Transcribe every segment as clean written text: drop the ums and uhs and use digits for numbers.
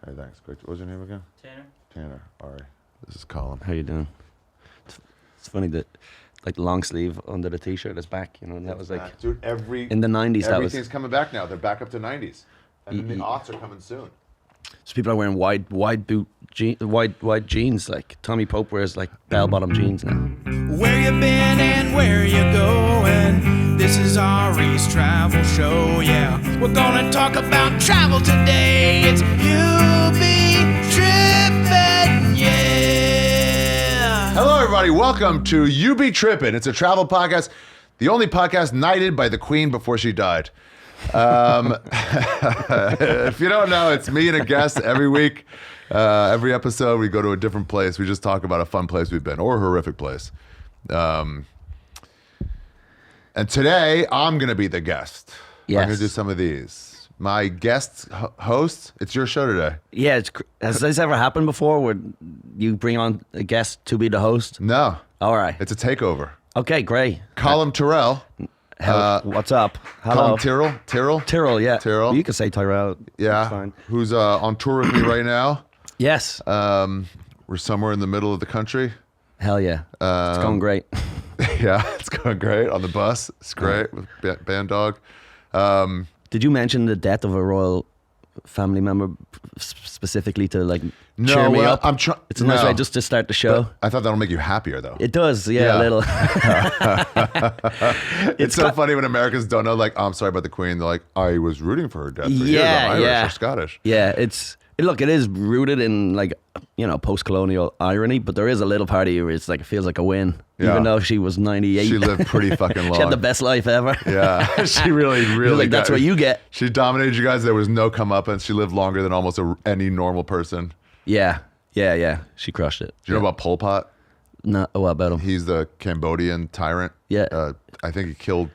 Hey, thanks. Great. What was your name again? Tanner. Tanner. All right. This is Colum. How you doing? It's funny that like the long sleeve under the t-shirt is back, you know, and that was like Dude, in the 90s. Everything's coming back now. They're back up to 90s. And then the aughts are coming soon. So people are wearing wide jeans, like Tommy Pope wears like bell-bottom jeans now. Where you been and where you going? This is Ari's travel show, yeah. We're gonna talk about travel today. It's You Be Trippin, yeah. Hello, everybody. Welcome to You Be Trippin. It's a travel podcast, the only podcast knighted by the Queen before she died. If you don't know, it's me and a guest every week. Every episode, we go to a different place. We just talk about a fun place we've been or a horrific place. And today, I'm going to be the guest. Yes. I'm going to do some of these. My guest host, it's your show today. Yeah, has this ever happened before where you bring on a guest to be the host? No. All right. It's a takeover. Okay, great. Colum Tyrrell. What's up? Hello. Colum Tyrrell? Tyrrell, yeah. Tyrrell. You can say Tyrell. Yeah. It's fine. Who's on tour with me right now. Yes. We're somewhere in the middle of the country. Hell yeah. It's going great. Yeah, it's going great on the bus. It's great with Band Dog. Did you mention the death of a royal family member specifically to like cheer me up? I'm trying. It's a nice way just to start the show. I thought that'll make you happier, though. It does, yeah. A little. It's so funny when Americans don't know. Like, oh, I'm sorry about the Queen. They're like, I was rooting for her death. For years. I'm Irish or Scottish. Yeah, look, it is rooted in like, you know, post-colonial irony, but there is a little part of you where it's like it feels like a win, even though she was 98. She lived pretty fucking long. She had the best life ever. Yeah, she really like, that's what you get. She dominated you guys. There was no comeuppance. She lived longer than almost any normal person. Yeah. She crushed it. Do you know about Pol Pot? No, what about him? He's the Cambodian tyrant. Yeah. I think he killed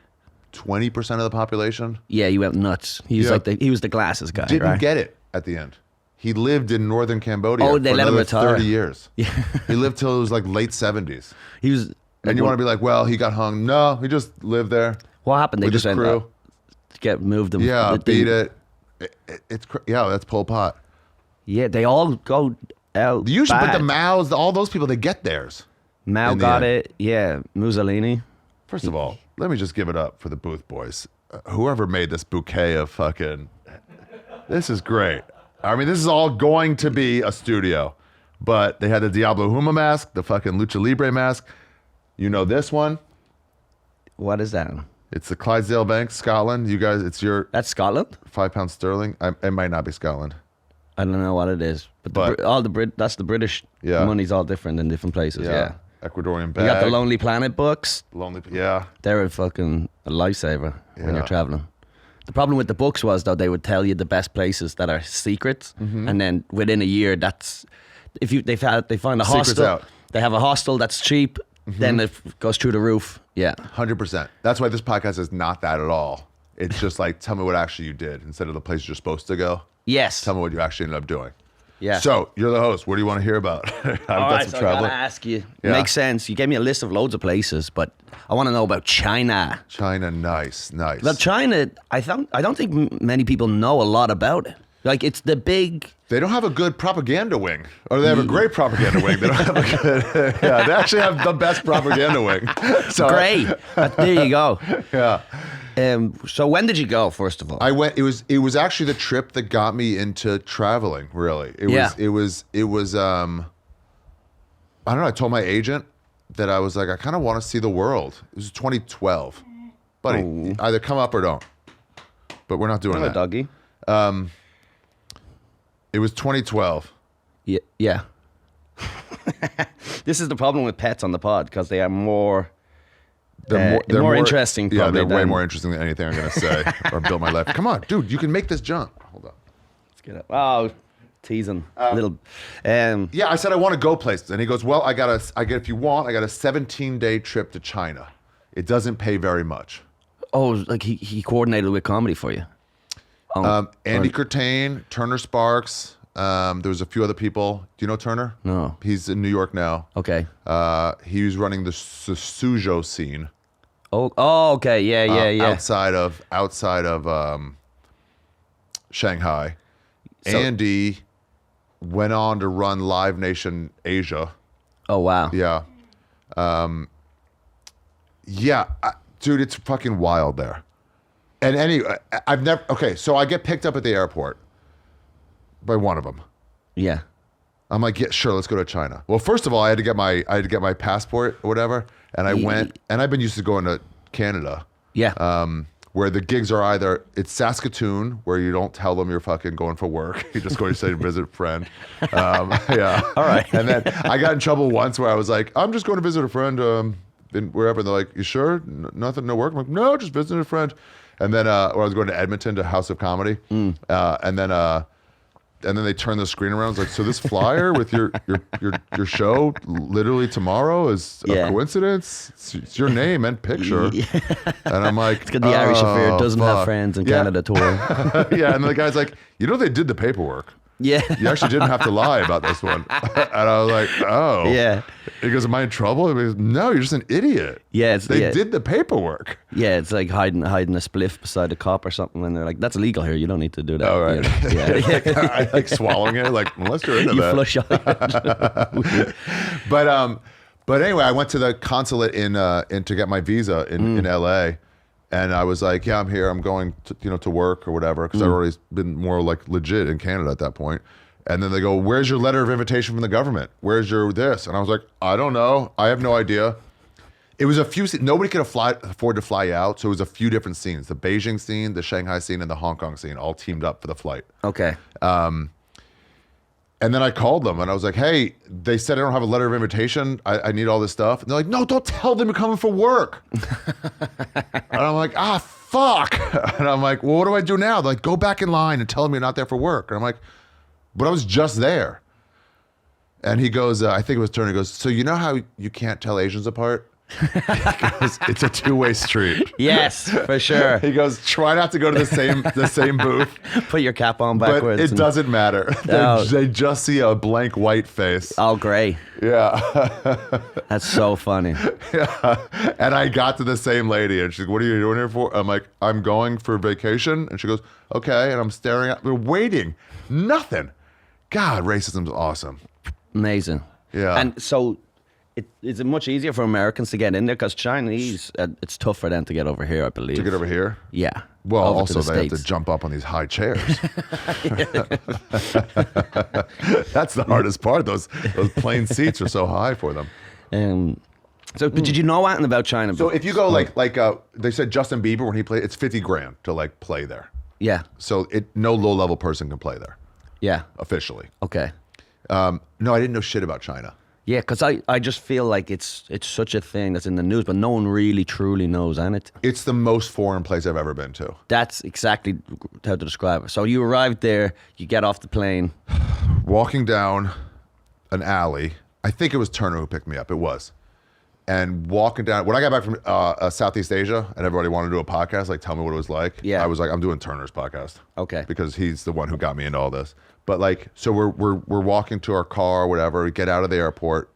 20% of the population. Yeah, he went nuts. He was the glasses guy. Didn't get it at the end. He lived in northern Cambodia Oh, they for let him another retire. 30 years. Yeah. He lived till it was like late 70s. He was. And you want to be like, well, he got hung. No, he just lived there. What happened? They with just his went crew. to get moved them. Yeah, beat it. That's Pol Pot. Yeah, they all go out. Usually, but bad. the Maos, all those people, they get theirs. Mao in the got end. it. Yeah, Mussolini. First of all, let me just give it up for the Booth Boys. Whoever made this bouquet of fucking... This is great. I mean, this is all going to be a studio. But they had the Diablo Huma mask, the fucking Lucha Libre mask. You know this one? What is that? It's the Clydesdale Bank, Scotland. You guys, it's your That's Scotland. £5 sterling. It might not be Scotland. I don't know what it is, but that's the British. Yeah. Money's all different in different places. Yeah. Ecuadorian You bag. got the Lonely Planet books. Lonely. Yeah. They're a fucking lifesaver when Yeah. you're traveling. The problem with the books was though they would tell you the best places that are secrets, and then within a year, that's if they find a Secrets hostel, out. they have a hostel that's cheap, then it goes through the roof. Yeah, 100%. That's why this podcast is not that at all. It's just like, tell me what actually you did instead of the place you're supposed to go. yes, Tell me what you actually ended up doing. yeah. So you're the host. What do you want to hear about? I've all done right, some so I traveling. gotta ask you. Yeah. Makes sense. You gave me a list of loads of places, but I want to know about China. China, nice. Well, China, I don't think many people know a lot about it. Like it's the big. They don't have a good propaganda wing. Or they have a great propaganda wing. They don't have a good... Yeah, they actually have the best propaganda wing. So, Great. There you go. Yeah. So when did you go? First of all, I went. It was actually the trip that got me into traveling. Really, it was. I don't know. I told my agent that I was like, I kind of want to see the world. It was 2012, buddy. Either come up or don't. But we're not doing hello, that. doggy. It was 2012. Yeah. This is the problem with pets on the pod because they are more. They're more interesting. Yeah, Probably they're way than- more interesting than anything I'm gonna say or build my life. Come on, dude, you can make this jump. Hold on. Let's get it. Oh, teasing little. Yeah, I said I want to go places, and he goes, "Well, I got a 17-day trip to China. It doesn't pay very much." Oh, like he coordinated with comedy for you. Andy Curtain, Turner Sparks. There was a few other people. Do you know Turner? No. He's in New York now. Okay. He was running the Suzhou scene. Oh, okay. Yeah. Outside of Shanghai. So- Andy went on to run Live Nation Asia. Oh wow. Yeah. Dude, it's fucking wild there. And anyway, so I get picked up at the airport by one of them. Yeah. I'm like, yeah, sure, let's go to China. Well, first of all, I had to get my passport or whatever, and I went, and I've been used to going to Canada. Yeah. Where the gigs are either, it's Saskatoon, where you don't tell them you're fucking going for work. You just go to say visit a friend. Yeah. All right. And then I got in trouble once where I was like, I'm just going to visit a friend in wherever. And they're like, you sure? Nothing, no work? I'm like, no, just visiting a friend. And then, or I was going to Edmonton to House of Comedy. And then they turn the screen around. It's like, so this flyer with your show literally tomorrow is a coincidence? It's your name and picture. And I'm like, it's got the Irish Shaffir doesn't have friends in Canada tour. Yeah, and the guy's like, they did the paperwork. Yeah. You actually didn't have to lie about this one. And I was like, oh. Yeah. He goes, am I in trouble? He goes, no, you're just an idiot. Yeah. They did the paperwork. Yeah, it's like hiding a spliff beside a cop or something, and they're like, that's illegal here. You don't need to do that. Oh, right. You know? Yeah. I like swallowing it, like, unless you're into you that. flush out. But anyway, I went to the consulate in to get my visa in LA. And I was like, yeah, I'm here. I'm going to work or whatever, because I'd already been more like legit in Canada at that point. And then they go, where's your letter of invitation from the government? Where's your this? And I was like, I don't know. I have no idea. It was a few, nobody could afford to fly out. So it was a few different scenes. The Beijing scene, the Shanghai scene, and the Hong Kong scene all teamed up for the flight. Okay. And then I called them and I was like, hey, they said I don't have a letter of invitation. I need all this stuff. And they're like, no, don't tell them you're coming for work. And I'm like, fuck. And I'm like, well, what do I do now? They're like, go back in line and tell them you're not there for work. And I'm like, but I was just there. And he goes, I think it was Turner, he goes, so you know how you can't tell Asians apart? He goes, it's a two-way street. Yes, for sure. He goes, try not to go to the same booth. Put your cap on backwards. But it doesn't matter. They just see a blank white face. Oh, great. Yeah. That's so funny. Yeah. And I got to the same lady and she's like, what are you doing here for? I'm like, I'm going for vacation. And she goes, okay. And I'm staring at, we're waiting. Nothing. God, racism's awesome. Amazing. Yeah. And so is it much easier for Americans to get in there? Because Chinese, it's tough for them to get over here, I believe. To get over here? Yeah. Well, over also they States. have to jump up on these high chairs. That's the hardest part. Those plane seats are so high for them. So, but did you know anything about China? So if you go like they said Justin Bieber when he played, it's $50,000 to like play there. Yeah. So no low level person can play there. Yeah. Officially. Okay. No, I didn't know shit about China. Yeah, because I just feel like it's such a thing that's in the news, but no one really truly knows, and it's the most foreign place I've ever been to. That's exactly how to describe it. So you arrived there, you get off the plane. Walking down an alley, I think it was Turner who picked me up, it was. And walking down, when I got back from Southeast Asia and everybody wanted to do a podcast, like tell me what it was like. Yeah. I was like, I'm doing Turner's podcast. Okay. Because he's the one who got me into all this. But like, so we're walking to our car or whatever. We get out of the airport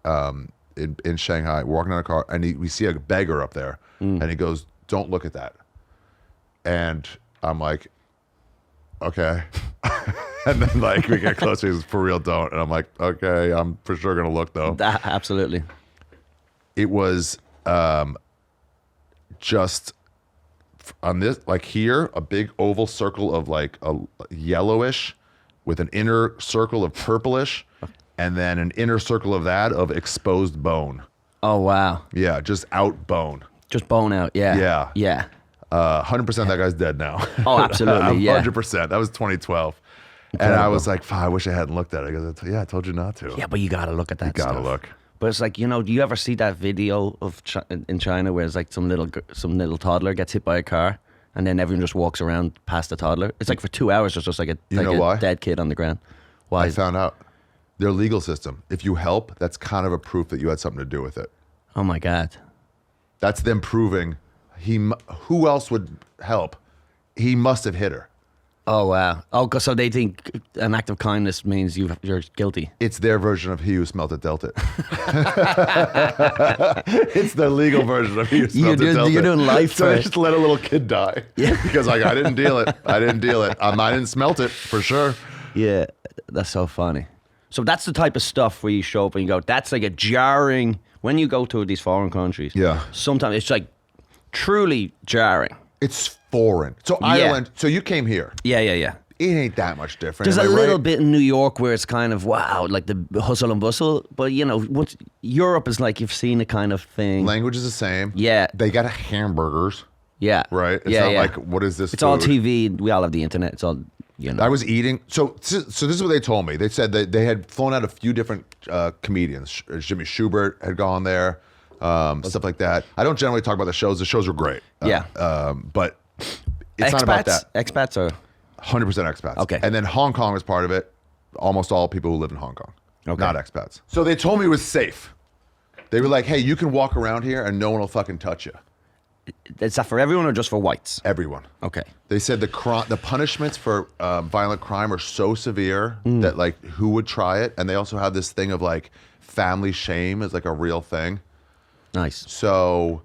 in Shanghai. We're walking down a car and we see a beggar up there. And he goes, don't look at that. And I'm like, okay. And then like we get closer, he says, for real, don't. And I'm like, okay, I'm for sure going to look though. Absolutely. It was just on this, like here, a big oval circle of like a yellowish with an inner circle of purplish and then an inner circle of that of exposed bone. Oh, wow. Yeah, just out bone. Just bone out, yeah. Yeah. Yeah. 100% that guy's dead now. Oh, absolutely, yeah. 100%. That was 2012. Incredible. And I was like, I wish I hadn't looked at it. I goes, yeah, I told you not to. Yeah, but you got to look at that You got to stuff. look. But it's like, do you ever see that video of in China where it's like some little toddler gets hit by a car and then everyone just walks around past the toddler? It's like for 2 hours there's just like a dead kid on the ground. Why? I found out. Their legal system, if you help, that's kind of a proof that you had something to do with it. Oh my God. That's them proving who else would help? He must have hit her. Oh, wow. Oh, so they think an act of kindness means you're guilty. It's their version of he who smelt it dealt it. It's the legal version of he who smelt it dealt it. You're doing life so for they it. just let a little kid die. Yeah. Because like, I didn't deal it. I didn't smelt it for sure. Yeah, that's so funny. So that's the type of stuff where you show up and you go, that's like a jarring, when you go to these foreign countries. Yeah. Sometimes it's like truly jarring. It's foreign. So Ireland, so you came here. Yeah. It ain't that much different. There's a little bit in New York where it's kind of, wow, like the hustle and bustle. But, you know, once Europe is like you've seen a kind of thing. Language is the same. Yeah. They got hamburgers. Yeah. Right? It's not like, what is this It's food? all TV. We all have the internet. It's all, you know. I was eating. So this is what they told me. They said that they had flown out a few different comedians. Jimmy Schubert had gone there, stuff like that. I don't generally talk about the shows. The shows were great. But it's not about that. Expats are... 100% expats. Okay. And then Hong Kong was part of it. Almost all people who live in Hong Kong. Okay. Not expats. So they told me it was safe. They were like, hey, you can walk around here and no one will fucking touch you. Is that for everyone or just for whites? Everyone. Okay. They said the punishments for violent crime are so severe that like who would try it? And they also have this thing of like family shame is like a real thing. Nice. So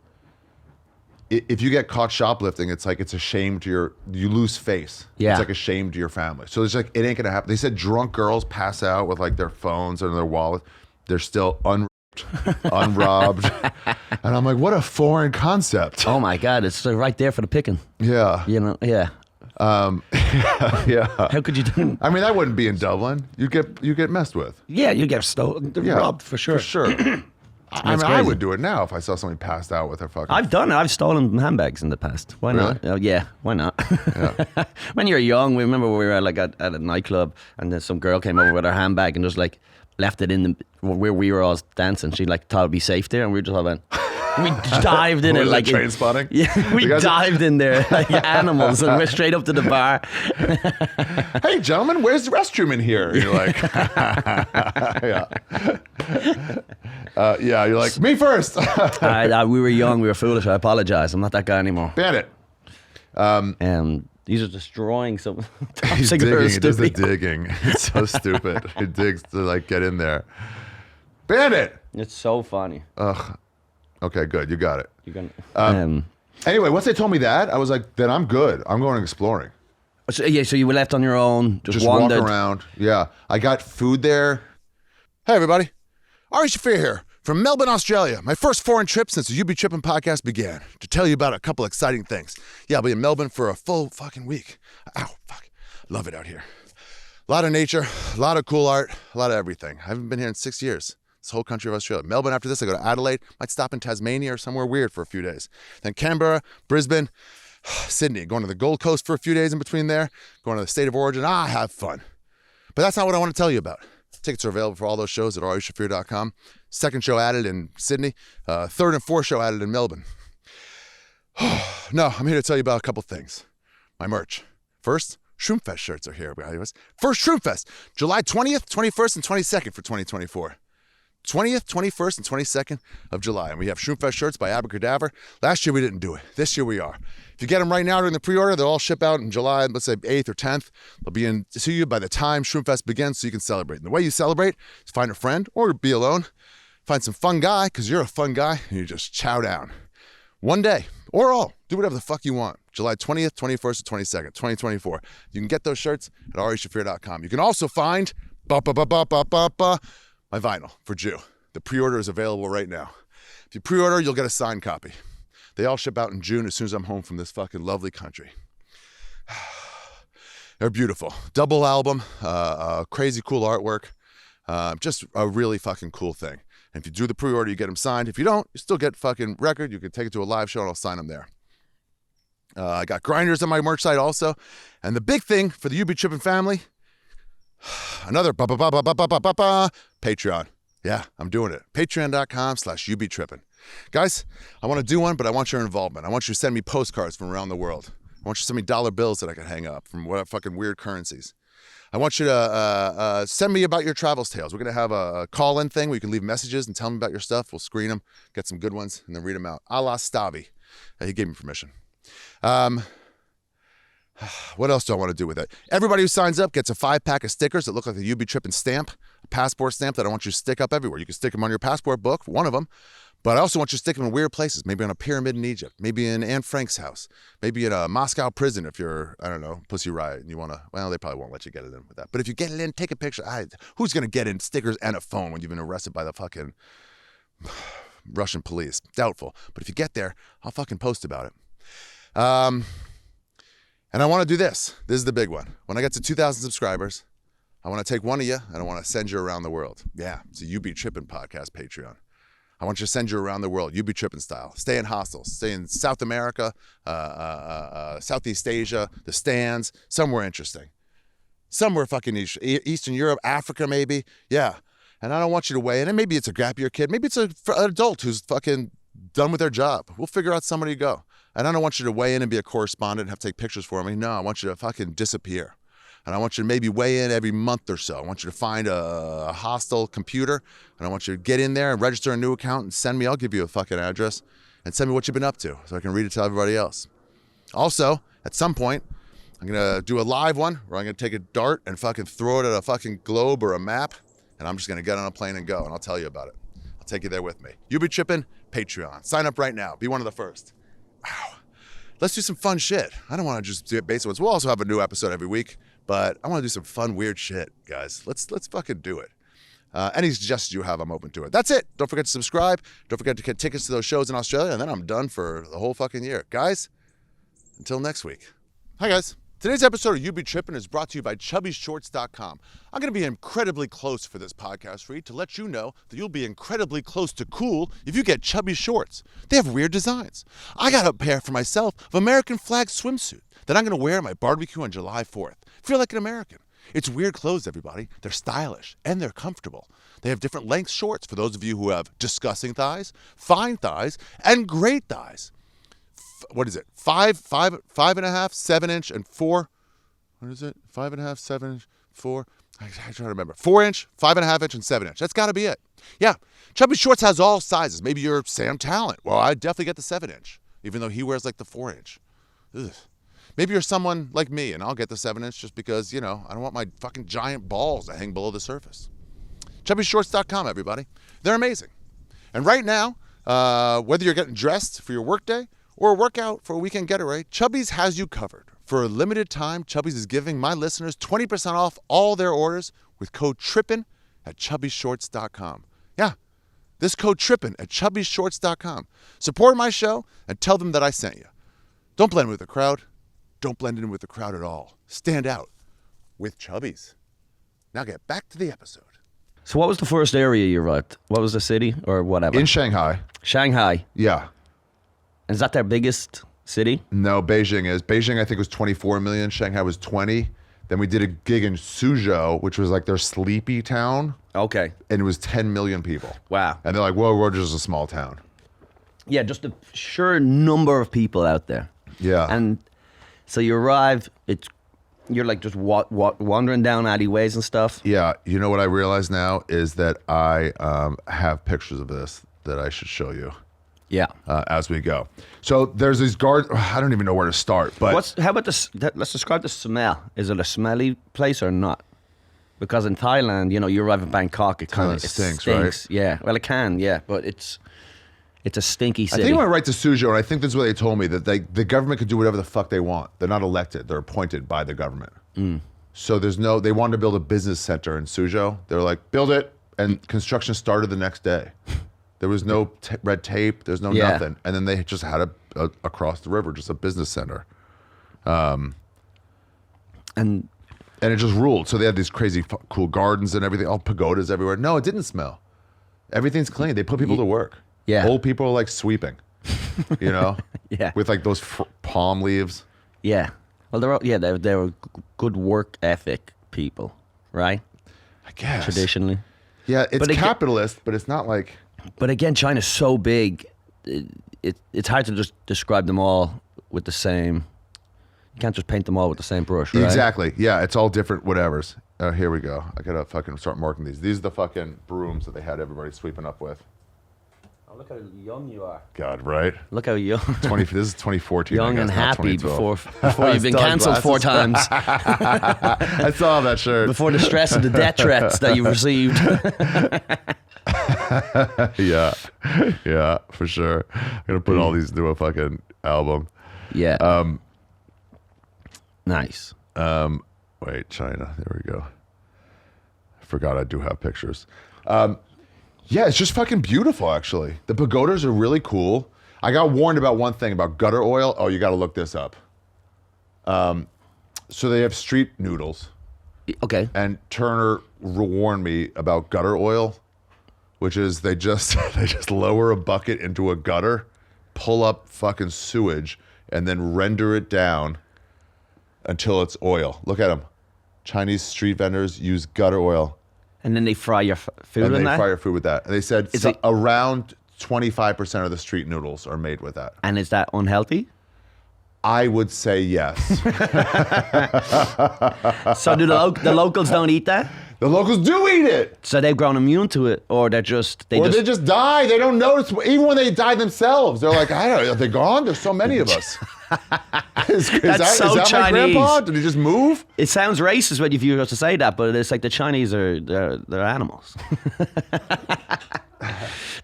if you get caught shoplifting, it's like it's a shame to you lose face. Yeah. It's like a shame to your family. So it's like it ain't gonna happen. They said drunk girls pass out with like their phones and their wallet. They're still unrobbed. And I'm like, what a foreign concept. Oh my God, it's right there for the picking. Yeah. You know, yeah. Yeah. How could you do? I mean, that wouldn't be in Dublin. You get messed with. Yeah, you get stolen, robbed for sure. For sure. I mean, I would do it now if I saw somebody passed out with their fucking... I've done it. I've stolen handbags in the past. Why not? Yeah, why not? Yeah. When you're young, we remember we were like at a nightclub and then some girl came over with her handbag and just like left it in where we were all dancing. She like thought it'd be safe there and we were just all went... We dived in it like train spotting. Yeah, we dived in there like animals and we're straight up to the bar. Hey, gentlemen, where's the restroom in here? And you're like, yeah. You're like, me first. We were young, we were foolish. I apologize. I'm not that guy anymore. Bandit. These are destroying some. He's digging. He does the digging. It's so stupid. He digs to like get in there. Bandit. It's so funny. Ugh. Okay, good. You got it. You're gonna, anyway, once they told me that, I was like, then I'm good. I'm going exploring. So you were left on your own, just walk wandered. around. Yeah. I got food there. Hey, everybody. Ari Shaffir here from Melbourne, Australia. My first foreign trip since the You Be Trippin podcast began to tell you about a couple exciting things. Yeah, I'll be in Melbourne for a full fucking week. Ow, fuck. Love it out here. A lot of nature, a lot of cool art, a lot of everything. I haven't been here in 6 years. This whole country of Australia. Melbourne after this, I go to Adelaide, might stop in Tasmania or somewhere weird for a few days. Then Canberra, Brisbane, Sydney, going to the Gold Coast for a few days in between there, going to the state of origin. Have fun. But that's not what I want to tell you about. Tickets are available for all those shows at arishafir.com. Second show added in Sydney, third and fourth show added in Melbourne. No, I'm here to tell you about a couple things. My merch. First, Shroomfest shirts are here. First Shroomfest, July 20th, 21st, and 22nd for 2024. 20th, 21st, and 22nd of July. And we have Shroomfest shirts by Abracadaver. Last year, we didn't do it. This year, we are. If you get them right now during the pre-order, they'll all ship out in July, let's say 8th or 10th. They'll be in to you by the time Shroomfest begins so you can celebrate. And the way you celebrate is find a friend or be alone. Find some fun guy, because you're a fun guy, and you just chow down. One day, or all. Do whatever the fuck you want. July 20th, 21st, or 22nd, 2024. You can get those shirts at arishafir.com. You can also find my vinyl for Jew. The pre-order is available right now. If you pre-order, you'll get a signed copy. They all ship out in June as soon as I'm home from this fucking lovely country. They're beautiful. Double album, crazy cool artwork. Just a really fucking cool thing. And if you do the pre-order, you get them signed. If you don't, you still get fucking record. You can take it to a live show and I'll sign them there. I got grinders on my merch site also. And the big thing for the You Be Trippin family, another Patreon. Yeah, I'm doing it. Patreon.com/YouBeTrippin. Guys, I want to do one, but I want your involvement. I want you to send me postcards from around the world. I want you to send me dollar bills that I can hang up from what fucking weird currencies. I want you to send me about your travels tales. We're going to have a call-in thing where you can leave messages and tell me about your stuff. We'll screen them, get some good ones, and then read them out. A la Stavi. He gave me permission. What else do I want to do with it? Everybody who signs up gets a 5-pack of stickers that look like the You Be Trippin stamp, a passport stamp that I want you to stick up everywhere. You can stick them on your passport book, one of them, But I also want you to stick them in weird places, maybe on a pyramid in Egypt, maybe in Anne Frank's house, maybe in a Moscow prison if you're, I don't know, Pussy Riot, and you want to, well, they probably won't let you get it in with that. But if you get it in, take a picture. Who's going to get in stickers and a phone when you've been arrested by the fucking Russian police? Doubtful. But if you get there, I'll fucking post about it. And I want to do this. This is the big one. When I get to 2,000 subscribers, I want to take one of you and I want to send you around the world. Yeah, it's a You Be Trippin podcast Patreon. I want you to send you around the world, You Be Trippin style. Stay in hostels, stay in South America, Southeast Asia, the stands, somewhere interesting. Somewhere fucking Eastern Europe, Africa maybe. Yeah. And I don't want you to weigh in. And maybe it's a gap year kid. Maybe it's an adult who's fucking done with their job. We'll figure out somebody to go. And I don't want you to weigh in and be a correspondent and have to take pictures for me. No, I want you to fucking disappear. And I want you to maybe weigh in every month or so. I want you to find a hostile computer, and I want you to get in there and register a new account and send me, I'll give you a fucking address, and send me what you've been up to so I can read it to everybody else. Also, at some point, I'm going to do a live one where I'm going to take a dart and fucking throw it at a fucking globe or a map, and I'm just going to get on a plane and go, and I'll tell you about it. I'll take you there with me. You Be Trippin, Patreon. Sign up right now. Be one of the first. Wow. Let's do some fun shit. I don't want to just do it basic ones. We'll also have a new episode every week. But I want to do some fun, weird shit, guys. Let's fucking do it. Any suggestions you have, I'm open to it. That's it. Don't forget to subscribe. Don't forget to get tickets to those shows in Australia, and then I'm done for the whole fucking year. Guys, until next week. Hi, guys. Today's episode of You Be Trippin is brought to you by ChubbyShorts.com. I'm going to be incredibly close for this podcast read to let you know that you'll be incredibly close to cool if you get Chubby Shorts. They have weird designs. I got a pair for myself of American flag swimsuit that I'm going to wear at my barbecue on July 4th. Feel like an American. It's weird clothes, everybody. They're stylish and they're comfortable. They have different length shorts for those of you who have disgusting thighs, fine thighs, and great thighs. What is it? 5.5, 7 inch, and 4. What is it? 5.5, 7 inch, 4. I try to remember. 4 inch, 5.5 inch, and 7 inch. That's got to be it. Yeah. Chubby Shorts has all sizes. Maybe you're Sam Talent. Well, I'd definitely get the 7 inch, even though he wears like the 4 inch. Ugh. Maybe you're someone like me, and I'll get the 7 inch just because, you know, I don't want my fucking giant balls to hang below the surface. ChubbyShorts.com, everybody. They're amazing. And right now, whether you're getting dressed for your workday or a workout for a weekend getaway, Chubby's has you covered. For a limited time, Chubby's is giving my listeners 20% off all their orders with code TRIPPIN at ChubbyShorts.com. Yeah, this code TRIPPIN at ChubbyShorts.com. Support my show and tell them that I sent you. Don't blend with the crowd. Don't blend in with the crowd at all. Stand out with Chubbies. Now get back to the episode. So what was the first area you arrived? What was the city or whatever? In Shanghai. Shanghai. Yeah. Is that their biggest city? No, Beijing is. Beijing, I think, was 24 million. Shanghai was 20. Then we did a gig in Suzhou, which was like their sleepy town. Okay. And it was 10 million people. Wow. And they're like, well, we're just a small town. Yeah, just a sheer number of people out there. Yeah. And so you arrive, you're like just wandering down alleyways and stuff. Yeah. You know what I realize now is that I have pictures of this that I should show you. Yeah. As we go. So there's these guards. I don't even know where to start. But how about this? Let's describe the smell. Is it a smelly place or not? Because in Thailand, you know, you arrive in Bangkok, it kind of stinks, right? Yeah. Well, it can, yeah, but it's a stinky city. I think I went right to Suzhou, and I think this is what they told me, that the government could do whatever the fuck they want. They're not elected. They're appointed by the government. So they wanted to build a business center in Suzhou. They were like, build it, and construction started the next day. There was no red tape. There's no nothing. And then they just had across the river, just a business center. And it just ruled. So they had these crazy cool gardens and everything, all pagodas everywhere. No, it didn't smell. Everything's clean. They put people to work. Yeah. Old people are like sweeping, you know? Yeah. With like those palm leaves. Yeah. Well, they were good work ethic people, right? I guess. Traditionally. Yeah, it's capitalist, but it's not like... But again, China's so big, it's hard to just describe them all with the same... You can't just paint them all with the same brush, right? Exactly. Yeah, it's all different whatevers. Here we go. I gotta fucking start marking these. These are the fucking brooms that they had everybody sweeping up with. Oh, look how young you are. God, right? Look how young. This is 2014. Young and happy before you've been cancelled 4 times. I saw that shirt. Before the stress of the death threats that you received. Yeah, for sure. I'm gonna put all these into a fucking album. Yeah. Nice. Wait, China. There we go. I forgot I do have pictures. Yeah, it's just fucking beautiful, actually. The pagodas are really cool. I got warned about one thing about gutter oil. Oh, you got to look this up. So they have street noodles. Okay. And Turner warned me about gutter oil, which is they just lower a bucket into a gutter, pull up fucking sewage, and then render it down until it's oil. Look at them. Chinese street vendors use gutter oil. And then they fry your food with that? And they fry your food with that. And they said around 25% of the street noodles are made with that. And is that unhealthy? I would say yes. So do the locals don't eat that? The locals do eat it. So they've grown immune to it, or they just die. They don't notice. Even when they die themselves, they're like, I don't know, are they gone? There's so many of us. Is that Chinese. My grandpa? Did he just move? It sounds racist when you were to say that, but it's like the Chinese they're animals.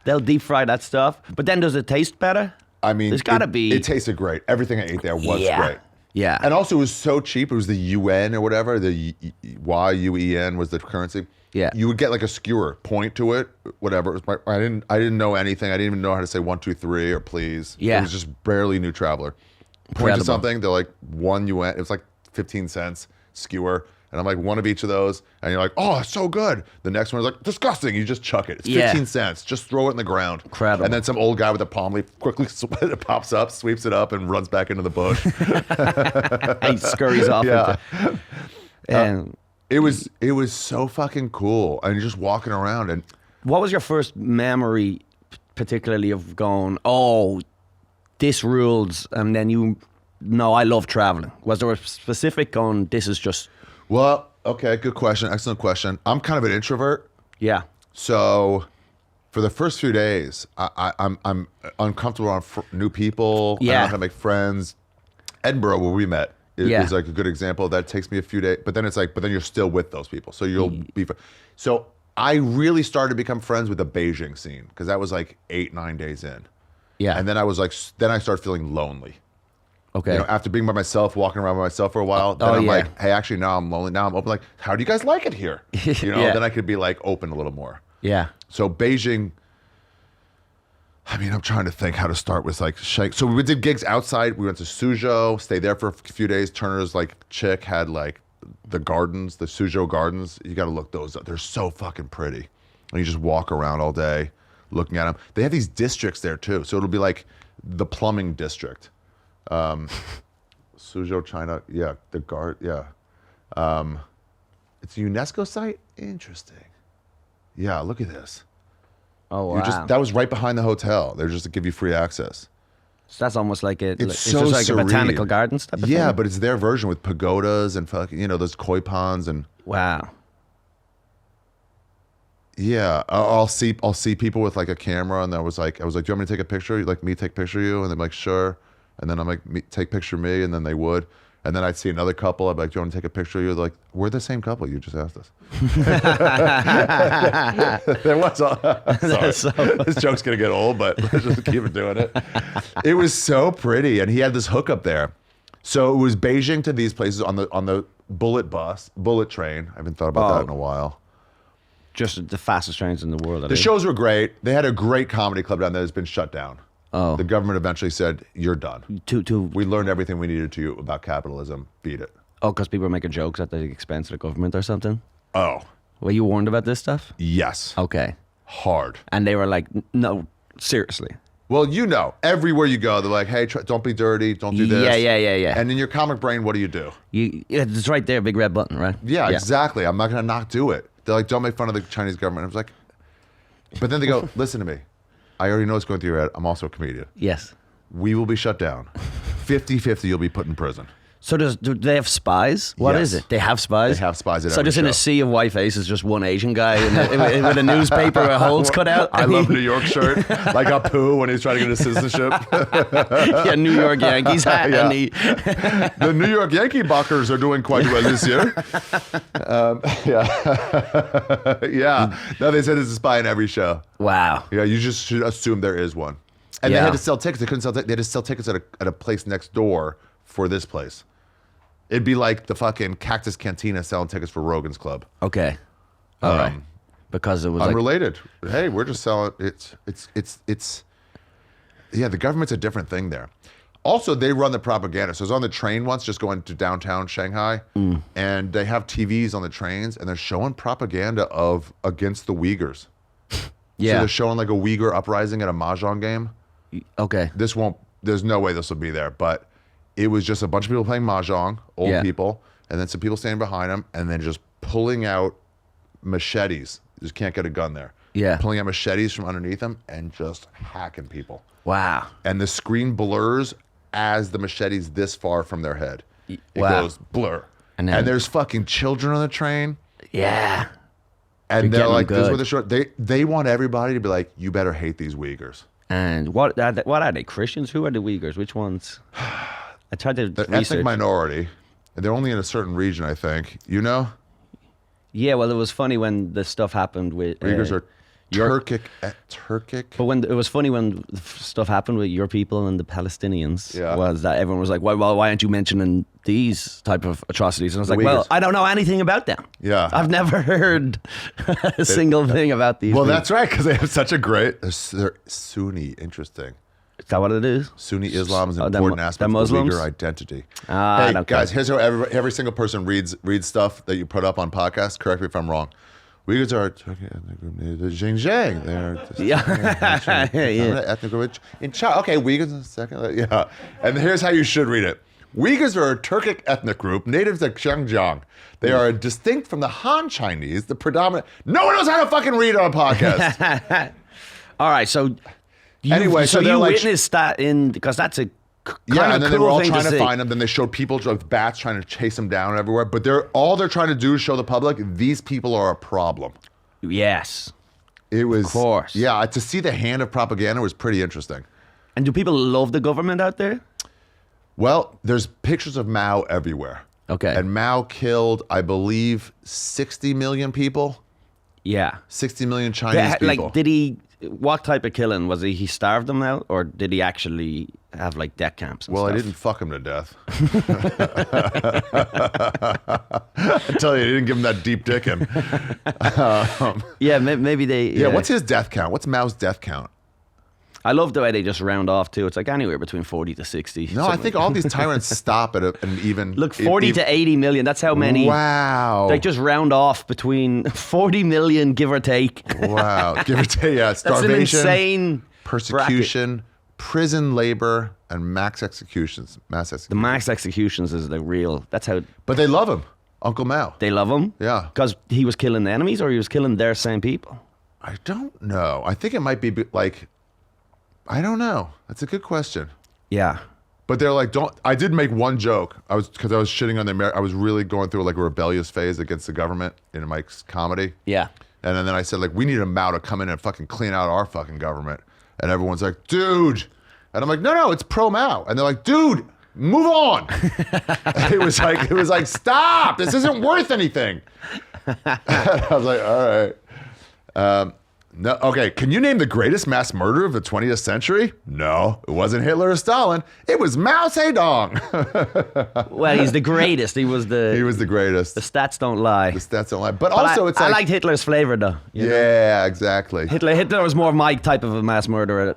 They'll deep fry that stuff. But then does it taste better? I mean, there's got to be. It tasted great. Everything I ate there was great. Yeah. And also, it was so cheap. It was the UN or whatever. The YUEN was the currency. Yeah. You would get like a skewer, point to it, whatever. It was I didn't know anything. I didn't even know how to say 1, 2, 3 or please. Yeah. It was just barely New Traveler. Point to something. They're like 1 UN. It was like 15 cents skewer. And I'm like, one of each of those. And you're like, oh, it's so good. The next one is like, disgusting. You just chuck it. It's 15 cents. Just throw it in the ground. Incredible. And then some old guy with a palm leaf quickly pops up, sweeps it up, and runs back into the bush. He scurries off. Yeah. It was so fucking cool. And you're just walking around. And what was your first memory, particularly of going, oh, this rules, and then I love traveling? Was there a specific going, this is just... Well, okay, good question. Excellent question. I'm kind of an introvert. Yeah. So for the first few days, I'm uncomfortable around new people. Yeah. I don't know how to make friends. Edinburgh, where we met, is like a good example. That takes me a few days. But then it's like, but then you're still with those people. So you'll be... So I really started to become friends with the Beijing scene because that was like 8-9 days in. Yeah. And then I was like, then I started feeling lonely. Okay. You know, after being by myself, walking around by myself for a while, then I'm like, hey, actually, now I'm lonely. Now I'm open. Like, how do you guys like it here? You know, then I could be like open a little more. Yeah. So Beijing, I mean, I'm trying to think how to start with like, so we did gigs outside. We went to Suzhou, stayed there for a few days. Turner's like chick had like the gardens, the Suzhou gardens. You got to look those up. They're so fucking pretty. And you just walk around all day looking at them. They have these districts there too. So it'll be like the plumbing district. Suzhou, China, it's a UNESCO site. Interesting. Yeah, look at this. Oh wow! That was right behind the hotel. They're just to give you free access. So that's almost like it's just like a botanical gardens type of thing. Yeah, but it's their version with pagodas and fucking those koi ponds and. Wow. Yeah, I'll see people with like a camera, and I was like, do you want me to take a picture? You like me take a picture of you? And they're like, sure. And then I'm like, take a picture of me, and then they would. And then I'd see another couple. I'd be like, do you want to take a picture of you? They're like, we're the same couple. You just asked us. There was sorry. This joke's going to get old, but let's just keep doing it. It was so pretty, and he had this hookup there. So it was Beijing to these places on the bullet train. I haven't thought about that in a while. Just the fastest trains in the world. The shows were great. They had a great comedy club down there that's been shut down. Oh. The government eventually said, you're done. We learned everything we needed to about capitalism. Beat it. Oh, because people were making jokes at the expense of the government or something? Oh. Were you warned about this stuff? Yes. Okay. Hard. And they were like, no, seriously. Well, everywhere you go, they're like, hey, don't be dirty. Don't do this. Yeah. And in your comic brain, what do? It's right there, big red button, right? Yeah, exactly. I'm not going to not do it. They're like, don't make fun of the Chinese government. I was like, but then they go, listen to me. I already know what's going through your head. I'm also a comedian. Yes. We will be shut down. 50-50, you'll be put in prison. So do they have spies? What is it? They have spies? They have spies at So every just in a show. sea of white faces, just one Asian guy with a newspaper with holes cut out. I love New York shirt. Like Apu when he's trying to get his citizenship. Yeah, New York Yankees hat. Yeah. And The New York Yankee Buckers are doing quite well this year. Yeah. No, they said there's a spy in every show. wow. Yeah, you just should assume there is one. And they Yeah. had to sell tickets. They couldn't sell tickets. They had to sell tickets at a place next door for this place. It'd be like the fucking Cactus Cantina selling tickets for Rogan's Club. Okay. All right. Because it was Unrelated. Hey, we're just selling. It's. Yeah, the government's a different thing there. Also, they run the propaganda. So I was on the train once, just going to downtown Shanghai, and they have TVs on the trains, and they're showing propaganda against the Uyghurs. Yeah. So they're showing like a Uyghur uprising at a mahjong game. Okay. There's no way this will be there, but it was just a bunch of people playing mahjong, old people, and then some people standing behind them, and then just pulling out machetes. You just can't get a gun there. Yeah. Pulling out machetes from underneath them and just hacking people. Wow. And the screen blurs as the machete's this far from their head. It goes blur. And there's fucking children on the train. Yeah. And They're they're like, getting this is good. what they're showing. They want everybody to be like, you better hate these Uyghurs. And what are they? Christians? Who are the Uyghurs? Which ones? I tried to They're research. ethnic minority. And they're only in a certain region, I think. You know? Yeah, well, it was funny when the stuff happened with Uyghurs are Turkic. But when it was funny when the stuff happened with your people and the Palestinians, Yeah. was that everyone was like, "Well, why aren't you mentioning these type of atrocities?" And I was like, Uyghurs. "Well, I don't know anything about them. Yeah. I've never heard a single thing about these." Well, people." that's right, because they have such a great. They're Sunni. Interesting. Is that what it is? Sunni Islam is an Oh, they're important Mu- aspect they're of the Muslims? Uyghur identity. Ah, Hey, okay. guys, here's how every single person reads stuff that you put up on podcasts. Correct me if I'm wrong. Uyghurs are the Xinjiang. They're Yeah. Yeah. ethnic group in China. Okay, Uyghurs in the second. Yeah. And here's how you should read it. Uyghurs are a Turkic ethnic group, natives of Xinjiang. They are distinct from the Han Chinese, the predominant. No one knows how to fucking read on a podcast. All right, so Anyway, so so they're you like- witnessed that because that's a kind Yeah, of and then cool they were all thing trying to see. find them. Then they showed people with bats trying to chase them down everywhere. But all they're trying to do is show the public these people are a problem. Yes. It was, Of course. Yeah, to see the hand of propaganda was pretty interesting. And do people love the government out there? Well, there's pictures of Mao everywhere. Okay. And Mao killed, I believe, 60 million people. Yeah. 60 million Chinese people. Like, did he? What type of killing was he? He starved them out, or did he actually have like death camps? And Well, stuff? I didn't fuck him to death. I tell you, he didn't give him that deep dicking. Yeah, maybe they. Yeah, what's his death count? What's Mao's death count? I love the way they just round off too. It's like anywhere between 40 to 60. No, I think all these tyrants stop at an even. Look, 40 to 80 million. That's how many. Wow. They just round off between 40 million, give or take. Wow. Give or take, yeah. That's Starvation, an insane persecution, prison labor, and mass executions. The mass executions is the real. That's how But they love him, Uncle Mao. they love him. Yeah. Because he was killing the enemies, or he was killing their same people. I don't know. I think it might be like, I don't know. That's a good question. Yeah. But they're like, don't. I did make one joke. Because I was shitting on the I was really going through like a rebellious phase against the government in Mike's comedy. Yeah. And then I said, like, we need a Mao to come in and fucking clean out our fucking government. And everyone's like, dude. And I'm like, no, it's pro Mao. And they're like, dude, move on. it was like, stop. This isn't worth anything. I was like, all right. No, okay, can you name the greatest mass murderer of the 20th century? No, it wasn't Hitler or Stalin. It was Mao Zedong. Well, he's the greatest. He was the greatest. The stats don't lie. The stats don't lie. But also, it's I like... liked Hitler's flavor, though. You know? Yeah, exactly. Hitler was more my type of a mass murderer.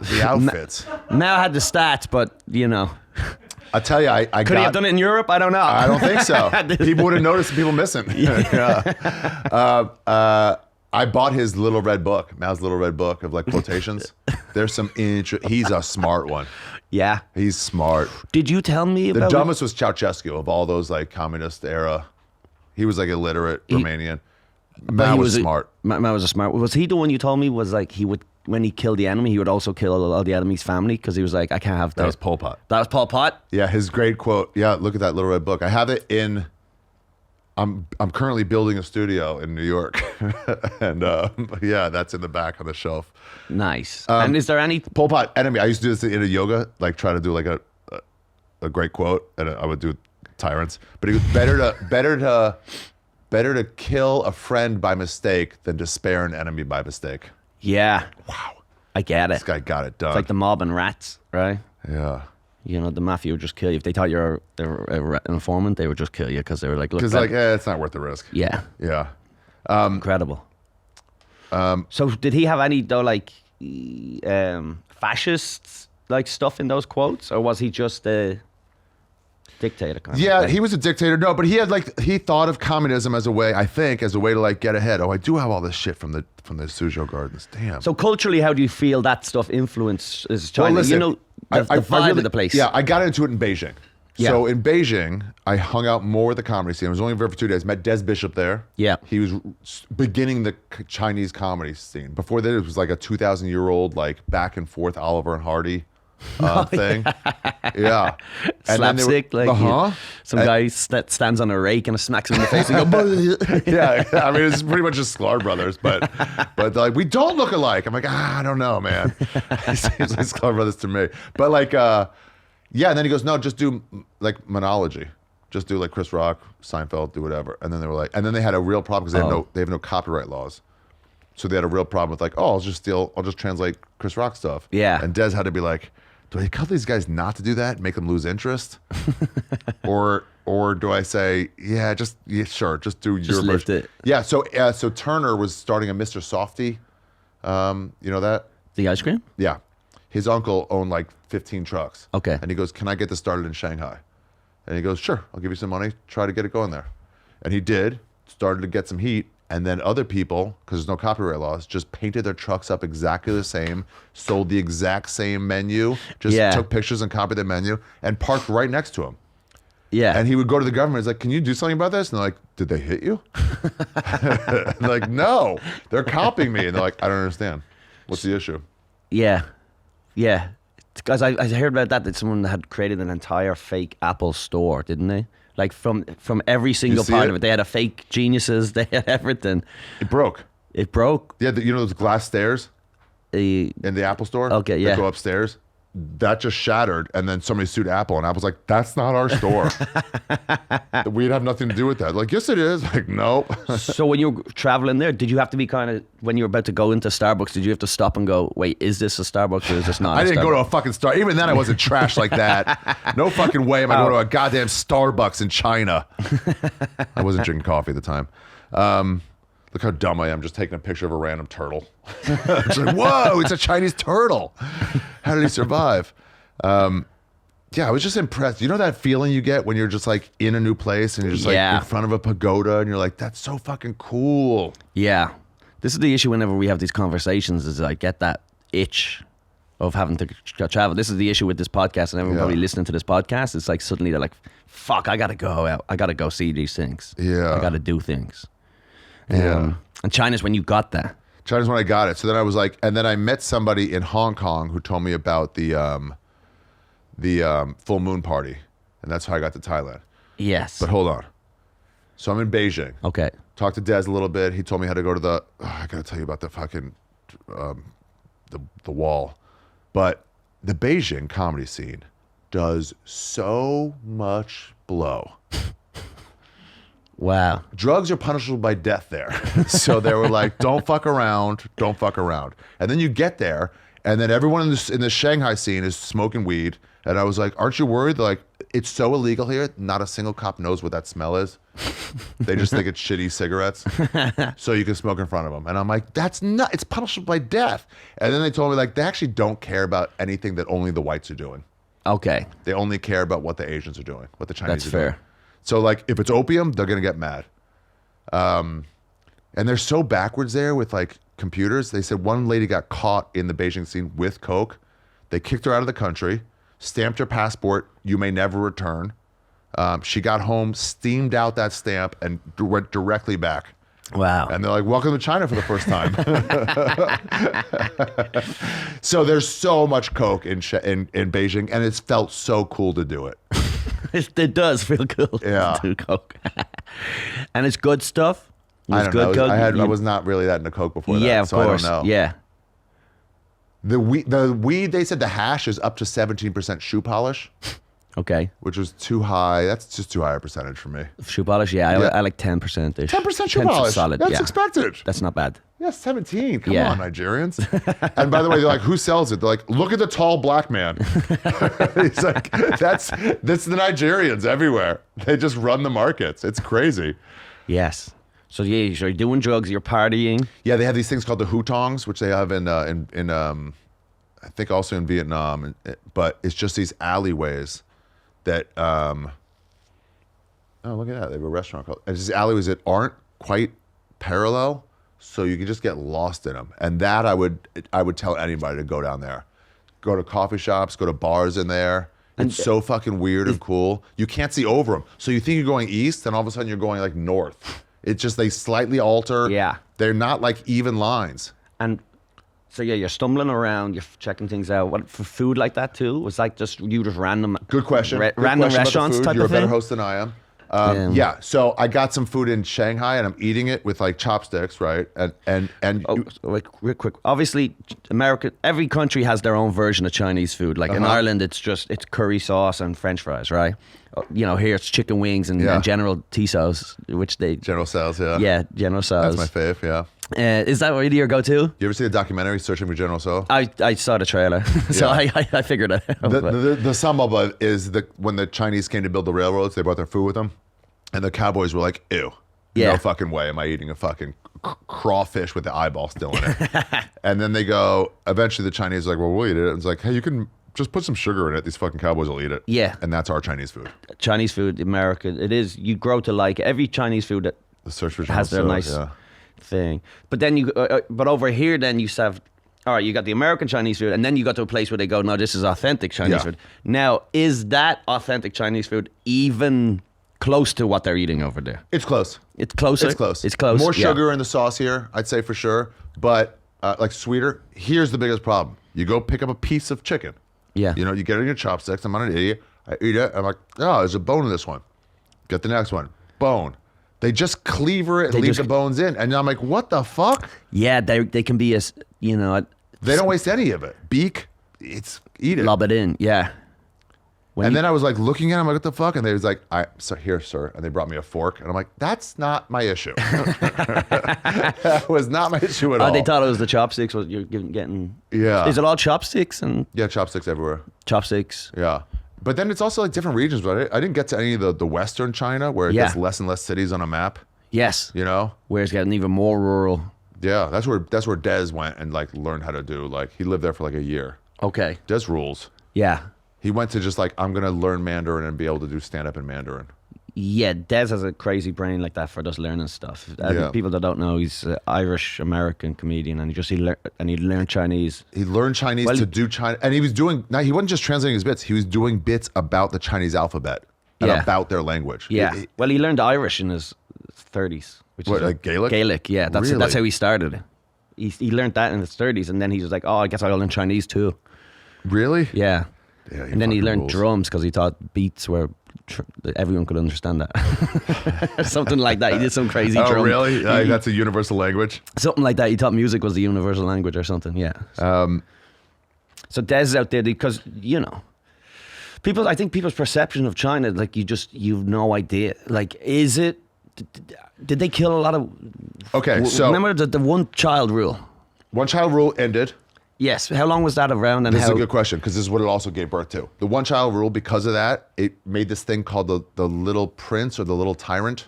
The outfits. Mao had the stats, but, you know. I'll tell you, I Could he have done it in Europe? I don't know. I don't think so. People would have noticed people missing. Yeah. I bought his little red book, Mao's little red book of like quotations. There's some he's a smart one. Yeah. He's smart. Did you tell me The about dumbest was Ceausescu of all those like communist era. He was like illiterate Romanian. Mao was smart. Mao was a smart. Was he the one you told me was like he would when he killed the enemy, he would also kill all the enemy's family because he was like, I can't have That was Pol Pot. That was Pol Pot? Yeah, his great quote. Yeah, look at that little red book. I have it in. I'm currently building a studio in New York, and yeah, that's in the back on the shelf. Nice. And is there any Pol Pot enemy? I used to do this in a yoga, like try to do like a great quote, and I would do tyrants. But he was better to kill a friend by mistake than to spare an enemy by mistake. Yeah. Wow. I get it. This guy got it done. It's like the mob and rats, right? Yeah. You know, the mafia would just kill you. If they thought you're an informant, they would just kill you because they were like, look. Because like, it's not worth the risk. Yeah. Yeah. Incredible. So did he have any, though, like, fascist, like, stuff in those quotes? Or was he just a dictator kind of thing? He was a dictator. No, but he had like, he thought of communism as a way, I think, as a way to like get ahead. Oh, I do have all this shit from the Suzhou Gardens. Damn. So culturally, how do you feel that stuff influences China? Well, listen, you know, the vibe of the place. Yeah, I got into it in Beijing. Yeah. So in Beijing, I hung out more with the comedy scene. I was only there for 2 days. Met Des Bishop there. Yeah. He was beginning the Chinese comedy scene. Before that, it was like a 2,000-year-old, like back and forth Oliver and Hardy thing. Yeah. And slapstick, like some guy stands on a rake and smacks him in the face and go. Yeah, I mean it's pretty much just Sklar brothers, but like we don't look alike. I'm like, I don't know, man. He seems like Sklar brothers to me. But like, yeah. And then he goes, no, just do like monology, just do like Chris Rock, Seinfeld, do whatever. And then they were like, and then they had a real problem because they have no copyright laws. So they had a real problem with like, I'll just translate Chris Rock stuff. Yeah. And Des had to be like, do I tell these guys not to do that, make them lose interest? or do I say, sure, just do your version. Lift it. Yeah, so Turner was starting a Mr. Softy. You know that? The ice cream? Yeah. His uncle owned like 15 trucks. Okay. And he goes, can I get this started in Shanghai? And he goes, sure, I'll give you some money, try to get it going there. And he did, started to get some heat. And then other people, because there's no copyright laws, just painted their trucks up exactly the same, sold the exact same menu, just took pictures and copied the menu, and parked right next to him. Yeah. And he would go to the government. He's like, can you do something about this? And they're like, did they hit you? And they're like, no, they're copying me. And they're like, I don't understand. What's the issue? Yeah. Yeah. Because I heard about that someone had created an entire fake Apple store, didn't they? Like from every single part of it. They had a fake Geniuses. They had everything. It broke. It broke? Yeah, you know those glass stairs in the Apple store? Okay, yeah. That go upstairs? That just shattered, and then somebody sued Apple, and Apple's like, that's not our store. We'd have nothing to do with that. Like, yes, it is. Like, no. So when you were traveling there, did you have to be kind of, when you were about to go into Starbucks, did you have to stop and go, wait, is this a Starbucks or is this not I a didn't Starbucks? go to a fucking Starbucks. Even then, I wasn't trash like that. No fucking way am I going to a goddamn Starbucks in China. I wasn't drinking coffee at the time. Look how dumb I am, just taking a picture of a random turtle. It's like, whoa, it's a Chinese turtle. How did he survive? Yeah, I was just impressed. You know that feeling you get when you're just like in a new place and you're just like in front of a pagoda and you're like, that's so fucking cool. Yeah. This is the issue whenever we have these conversations is I get that itch of having to travel. This is the issue with this podcast and everyone probably listening to this podcast. It's like suddenly they're like, fuck, I got to go out. I got to go see these things. Yeah. I got to do things. Yeah. And China's when you got that. China's when I got it. So then I was like, and then I met somebody in Hong Kong who told me about the full moon party. And that's how I got to Thailand. Yes. But hold on. So I'm in Beijing. Okay. Talked to Des a little bit. He told me how to go to I got to tell you about the fucking, the wall. But the Beijing comedy scene does so much blow. Wow. Drugs are punishable by death there. So they were like, don't fuck around. And then you get there, and then everyone in the Shanghai scene is smoking weed. And I was like, aren't you worried? They're like, it's so illegal here. Not a single cop knows what that smell is. They just think it's shitty cigarettes. So you can smoke in front of them. And I'm like, that's not, it's punishable by death. And then they told me like, they actually don't care about anything that only the whites are doing. Okay. They only care about what the Asians are doing, what the Chinese That's are fair. doing. So like, if it's opium, they're going to get mad. And they're so backwards there with like computers. They said one lady got caught in the Beijing scene with coke. They kicked her out of the country, stamped her passport. You may never return. She got home, steamed out that stamp, and went directly back. Wow. And they're like, welcome to China for the first time. So there's so much coke in Beijing, and it's felt so cool to do it. It does feel cool Yeah. to do coke. And it's good stuff? I don't know. Coke? I was not really that into coke before that, Yeah, of so course. I don't know. Yeah. The weed, they said the hash is up to 17% shoe polish, Okay. which was too high. That's just too high a percentage for me. Shoe polish, yeah. I like 10%-ish. 10% shoe polish. Solid, That's yeah. expected. That's not bad. Yeah, 17. Come Yeah. on, Nigerians. And by the way, they're like, who sells it? They're like, look at the tall black man. He's like, that's the Nigerians everywhere. They just run the markets. It's crazy. Yes. So yeah, so you're doing drugs, you're partying. Yeah, they have these things called the hutongs, which they have in I think also in Vietnam, but it's just these alleyways that oh, look at that. They have a restaurant called, it's just alleyways that aren't quite parallel, so you can just get lost in them. And that I would tell anybody to go down there. Go to coffee shops, go to bars in there. It's so fucking weird and cool. You can't see over them. So you think you're going east, and all of a sudden you're going like north. It's just they slightly alter. Yeah. They're not like even lines. And so yeah, you're stumbling around, you're checking things out. What for food like that too? Was like just random? Good question. Good random question about the restaurants food. type You're of a better thing? host than I am. Yeah. So I got some food in Shanghai, and I'm eating it with like chopsticks, right? And Oh, so, like real quick. Obviously, America. Every country has their own version of Chinese food. Like in Ireland, it's curry sauce and French fries, right? You know, here it's chicken wings and General Tso's, which they General Tso's, yeah. Yeah, General Tso's. That's my fave. Yeah. Is that really your go-to? You ever see a documentary searching for General Tso? I saw the trailer, so Yeah. I figured it out. The sambal is when the Chinese came to build the railroads, they brought their food with them, and the cowboys were like, "Ew, Yeah. no fucking way am I eating a fucking crawfish with the eyeball still in it." And then they go. Eventually, the Chinese are like, "Well, we'll eat it." And it's like, "Hey, you can just put some sugar in it. These fucking cowboys will eat it." Yeah. And that's our Chinese food. Chinese food, America, it is. You grow to like every Chinese food that The search for General has their Tso, nice yeah. thing. But then but over here, then you have, all right, you got the American Chinese food, and then you got to a place where they go, no, this is authentic Chinese Yeah. food. Now, is that authentic Chinese food even close to what they're eating over there? It's close. It's closer? It's close. It's close. More yeah. sugar in the sauce here, I'd say for sure. But like sweeter. Here's the biggest problem. You go pick up a piece of chicken. Yeah. You know, you get it in your chopsticks. I'm not an idiot. I eat it. I'm like, oh, there's a bone in this one. Get the next one. Bone. They just cleaver it and leave the bones in. And I'm like, what the fuck? Yeah, they can be as, you know. They don't waste any of it. Beak, eat it. Lob it in, yeah. And then I was like looking at him, like, what the fuck? And they was like, so here, sir. And they brought me a fork. And I'm like, that's not my issue. That was not my issue at all. They thought it was the chopsticks. What you're getting. Yeah. Is it all chopsticks and Yeah, chopsticks everywhere. chopsticks? Yeah. But then it's also like different regions. But I didn't get to any of the Western China where it gets less and less cities on a map. Yes. You know? Where it's getting even more rural. Yeah, that's where Dez went and like learned how to do. Like he lived there for like a year. Okay. Dez rules. Yeah. He went to just like, I'm gonna learn Mandarin and be able to do stand up in Mandarin. Yeah, Des has a crazy brain like that for just learning stuff. Yeah. People that don't know, he's an Irish American comedian, and he learned Chinese. He learned Chinese to do China, and he wasn't just translating his bits. He was doing bits about the Chinese alphabet and about their language. Yeah. Well, he learned Irish in his 30s. Which What, is like Gaelic? Gaelic, yeah. That's Really? how he started. He learned that in his 30s, and then he was like, oh, I guess I'll learn Chinese too. Really? Yeah. Yeah, And then he fucking learned rules. drums because he thought beats were everyone could understand that. Something like that. He did some crazy Oh, drum. really? That's a universal language. Something like that. He thought music was the universal language or something. Yeah. So Des is out there because, you know, I think people's perception of China, like you've no idea. Like, is it? Did they kill a lot of? Okay, so remember the one child rule. one child rule ended. Yes. How long was that around? And This is how? a good question because this is what it also gave birth to. The one child rule, because of that, it made this thing called the little prince or the little tyrant.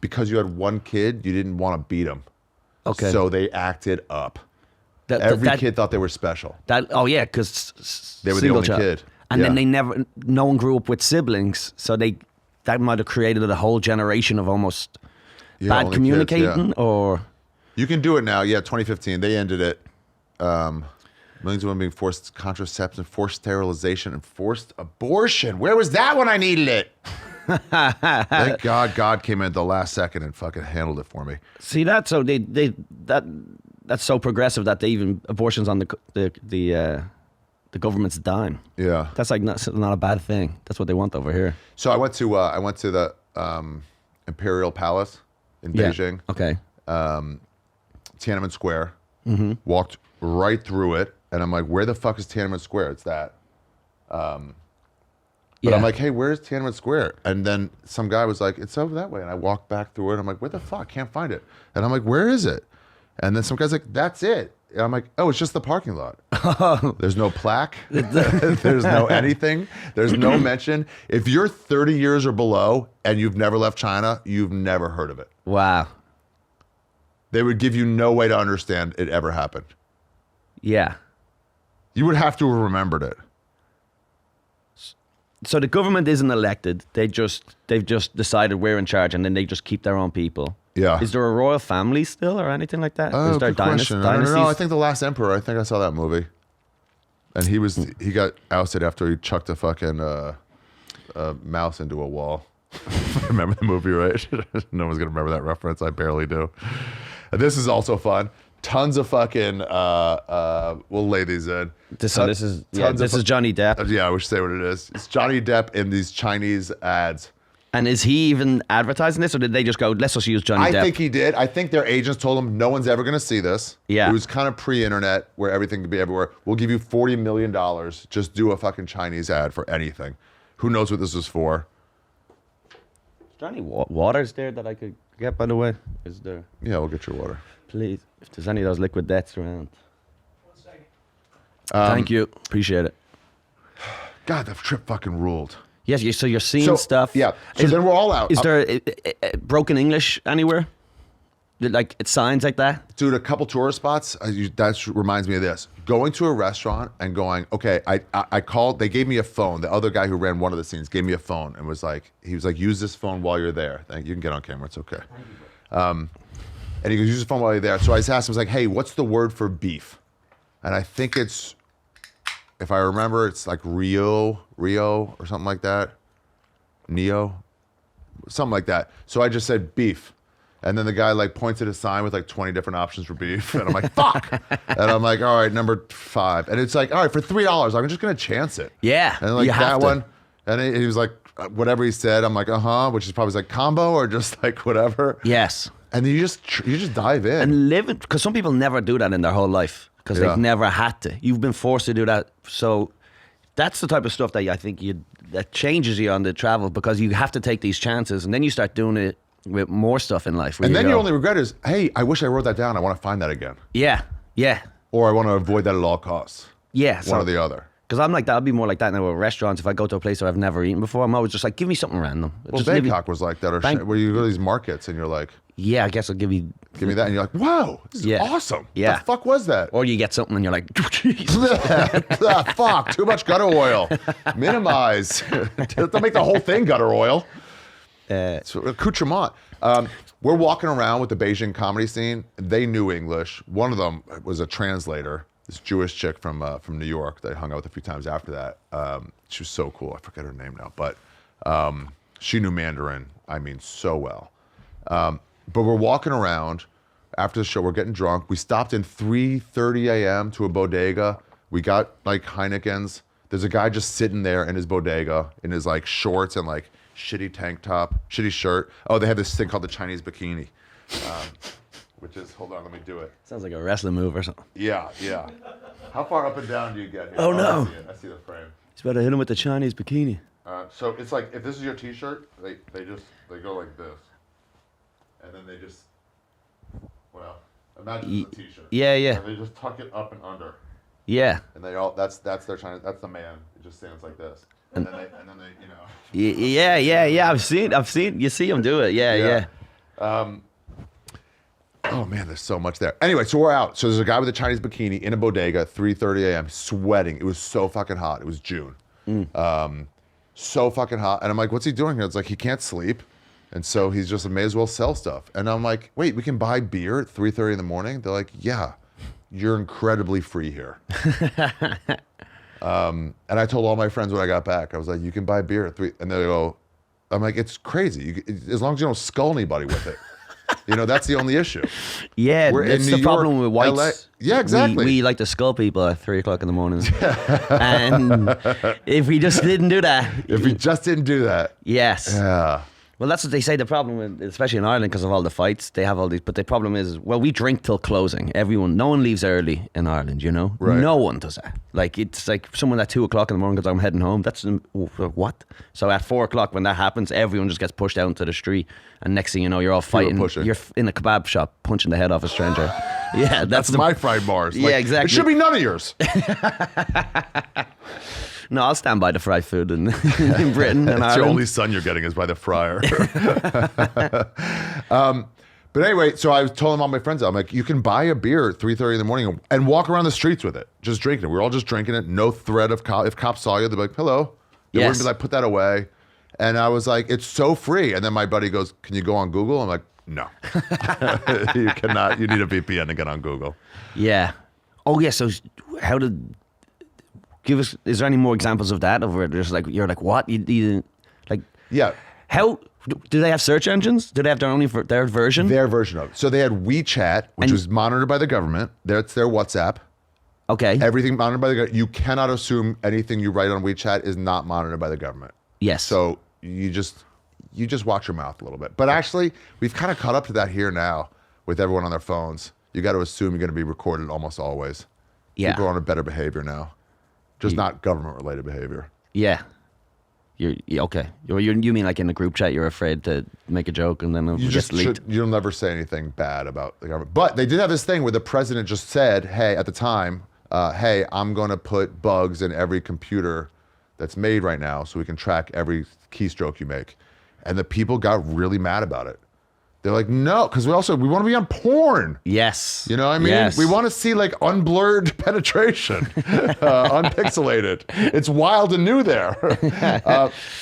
Because you had one kid, you didn't want to beat him. Okay. So they acted up. Every kid thought they were special. Yeah, because They were the only kid. And then Yeah. no one grew up with siblings, so that might have created a whole generation of almost Yeah, bad only communicating, kids, yeah. or You can do it now. Yeah, 2015, they ended it. Millions of women being forced contraception, forced sterilization, and forced abortion. Where was that when I needed it? Thank God came in at the last second and fucking handled it for me. See that? So that's so progressive that they even abortions on the government's dime. Yeah, that's like not a bad thing. That's what they want over here. So I went to the Imperial Palace in Beijing. Okay. Tiananmen Square. Mm-hmm. Walked right through it, and I'm like, where the fuck is Tiananmen Square? It's that. But I'm like, hey, where's Tiananmen Square? And then some guy was like, it's over that way. And I walked back through it. I'm like, where the fuck? Can't find it. And I'm like, where is it? And then some guy's like, that's it. And I'm like, oh, it's just the parking lot. There's no plaque. There's no anything. There's no mention. If you're 30 years or below and you've never left China, you've never heard of it. Wow. They would give you no way to understand it ever happened. Yeah. You would have to have remembered it. So the government isn't elected. They've just decided we're in charge, and then they just keep their own people. Yeah. Is there a royal family still, or anything like that? Oh, is there good question. dynasties? No, I think the last emperor. I think I saw that movie, and he got ousted after he chucked a fucking mouse into a wall. Remember the movie, right? No one's gonna remember that reference. I barely do. This is also fun. Tons of fucking. We'll lay these in. This is Johnny Depp. Yeah, we should say what it is. It's Johnny Depp in these Chinese ads. And is he even advertising this, or did they just go, let's just use Johnny Depp? I think he did. I think their agents told him no one's ever going to see this. Yeah. It was kind of pre-internet where everything could be everywhere. We'll give you $40 million. Just do a fucking Chinese ad for anything. Who knows what this is for? Is there any waters there that I could get, by the way? Is there? Yeah, we'll get your water. Please. If there's any of those liquid deaths around. 1 second. Thank you. Appreciate it. God, that trip fucking ruled. Yes, so you're seeing stuff. Yeah. So then we're all out. Is there broken English anywhere? Like signs like that? Dude, a couple tourist spots. That reminds me of this. Going to a restaurant and going, okay, I called. They gave me a phone. The other guy who ran one of the scenes gave me a phone and was like, use this phone while you're there. You can get on camera. It's okay. And he goes, use his phone while you're there. So I just asked him, I was like, hey, what's the word for beef? And I think it's, if I remember, it's like Rio or something like that. Neo, something like that. So I just said beef. And then the guy like points at a sign with like 20 different options for beef. And I'm like, fuck. And I'm like, all right, number 5. And it's like, all right, for $3, I'm just going to chance it. Yeah. And like that one. And he was like, whatever he said, I'm like, which is probably like combo or just like whatever. Yes. And you just dive in. And live it, because some people never do that in their whole life. Because they've never had to. You've been forced to do that. So that's the type of stuff that I think that changes you on the travel, because you have to take these chances, and then you start doing it with more stuff in life. And then your only regret is, hey, I wish I wrote that down. I want to find that again. Yeah, yeah. Or I want to avoid that at all costs. Yeah. One or the other. Because I'm like that. I'll be more like that now with restaurants. If I go to a place that I've never eaten before, I'm always just like, give me something random. Well, Bangkok was like that. Or where you go to these markets and you're like, yeah, I guess I'll give you that. And you're like, wow, this is awesome. Yeah. What the fuck was that? Or you get something and you're like, fuck, too much gutter oil. Minimize. Don't make the whole thing gutter oil. So accoutrement. We're walking around with the Beijing comedy scene. They knew English. One of them was a translator. This Jewish chick from New York that I hung out with a few times after that. She was so cool. I forget her name now, but she knew Mandarin. I mean, so well. But we're walking around after the show. We're getting drunk. We stopped in 3:30 a.m. to a bodega. We got like Heinekens. There's a guy just sitting there in his bodega in his like shorts and like shitty tank top, shitty shirt. Oh, they have this thing called the Chinese bikini. Which is, hold on, let me do it. Sounds like a wrestling move or something. Yeah. How far up and down do you get here? Oh, no. I see the frame. He's about to hit him with the Chinese bikini. So it's like, if this is your t-shirt, they go like this. And then they just, imagine it's a t-shirt. Yeah. And they just tuck it up and under. Yeah. And they all, that's their Chinese, that's the man. It just stands like this. And then they. Yeah. I've seen, you see him do it. Yeah. Oh man, there's so much there. Anyway, so we're out. So there's a guy with a Chinese bikini in a bodega, 3:30 a.m., sweating. It was so fucking hot. It was June. So fucking hot. And I'm like, what's he doing here? It's like, he can't sleep. And so he's just, may as well sell stuff. And I'm like, wait, we can buy beer at 3:30 in the morning? They're like, yeah, you're incredibly free here. And I told all my friends when I got back, I was like, you can buy beer at 3. And they go, I'm like, it's crazy. As long as you don't skull anybody with it. That's the only issue. Yeah, it's the problem with whites. LA. Yeah, exactly. We like to skull people at 3 o'clock in the morning. And if we just didn't do that. Yes. Yeah. Well, that's what they say. The problem, with, especially in Ireland, because of all the fights, they have all these. But the problem is, well, we drink till closing. No one leaves early in Ireland. Right. No one does that. Like it's like someone at 2 o'clock in the morning goes, "I'm heading home." That's what. So at 4 o'clock, when that happens, everyone just gets pushed out into the street, and next thing you know, you're all fighting. You're in a kebab shop, punching the head off a stranger. Yeah, that's my fried bars. Yeah, exactly. It should be none of yours. No, I'll stand by the fried food in Britain and Ireland. Your only son you're getting is by the fryer. But anyway, so I was telling all my friends, I'm like, you can buy a beer at 3:30 in the morning and walk around the streets with it, just drinking it. We're all just drinking it. No threat of if cops saw you, they'd be like, hello. They wouldn't be like, put that away. And I was like, it's so free. And then my buddy goes, can you go on Google? I'm like, no. You cannot. You need a VPN to get on Google. Yeah. Oh, yeah. So how did... Give us. Is there any more examples of that? Of where just like you're like what you like? Yeah. How do they have search engines? Do they have their version? Their version of it. So they had WeChat, which was monitored by the government. That's their WhatsApp. Okay. Everything monitored by the government. You cannot assume anything you write on WeChat is not monitored by the government. Yes. So you just watch your mouth a little bit. But actually, we've kind of caught up to that here now with everyone on their phones. You got to assume you're going to be recorded almost always. Yeah. People are on a better behavior now. Just not government-related behavior. Yeah. You're okay. You mean like in the group chat, you're afraid to make a joke and then it gets leaked? You'll never say anything bad about the government. But they did have this thing where the president just said, hey, at the time, hey, I'm going to put bugs in every computer that's made right now so we can track every keystroke you make. And the people got really mad about it. They're like, no, because we want to be on porn. Yes. You know what I mean? Yes. We want to see like unblurred penetration, unpixelated. It's wild and new there.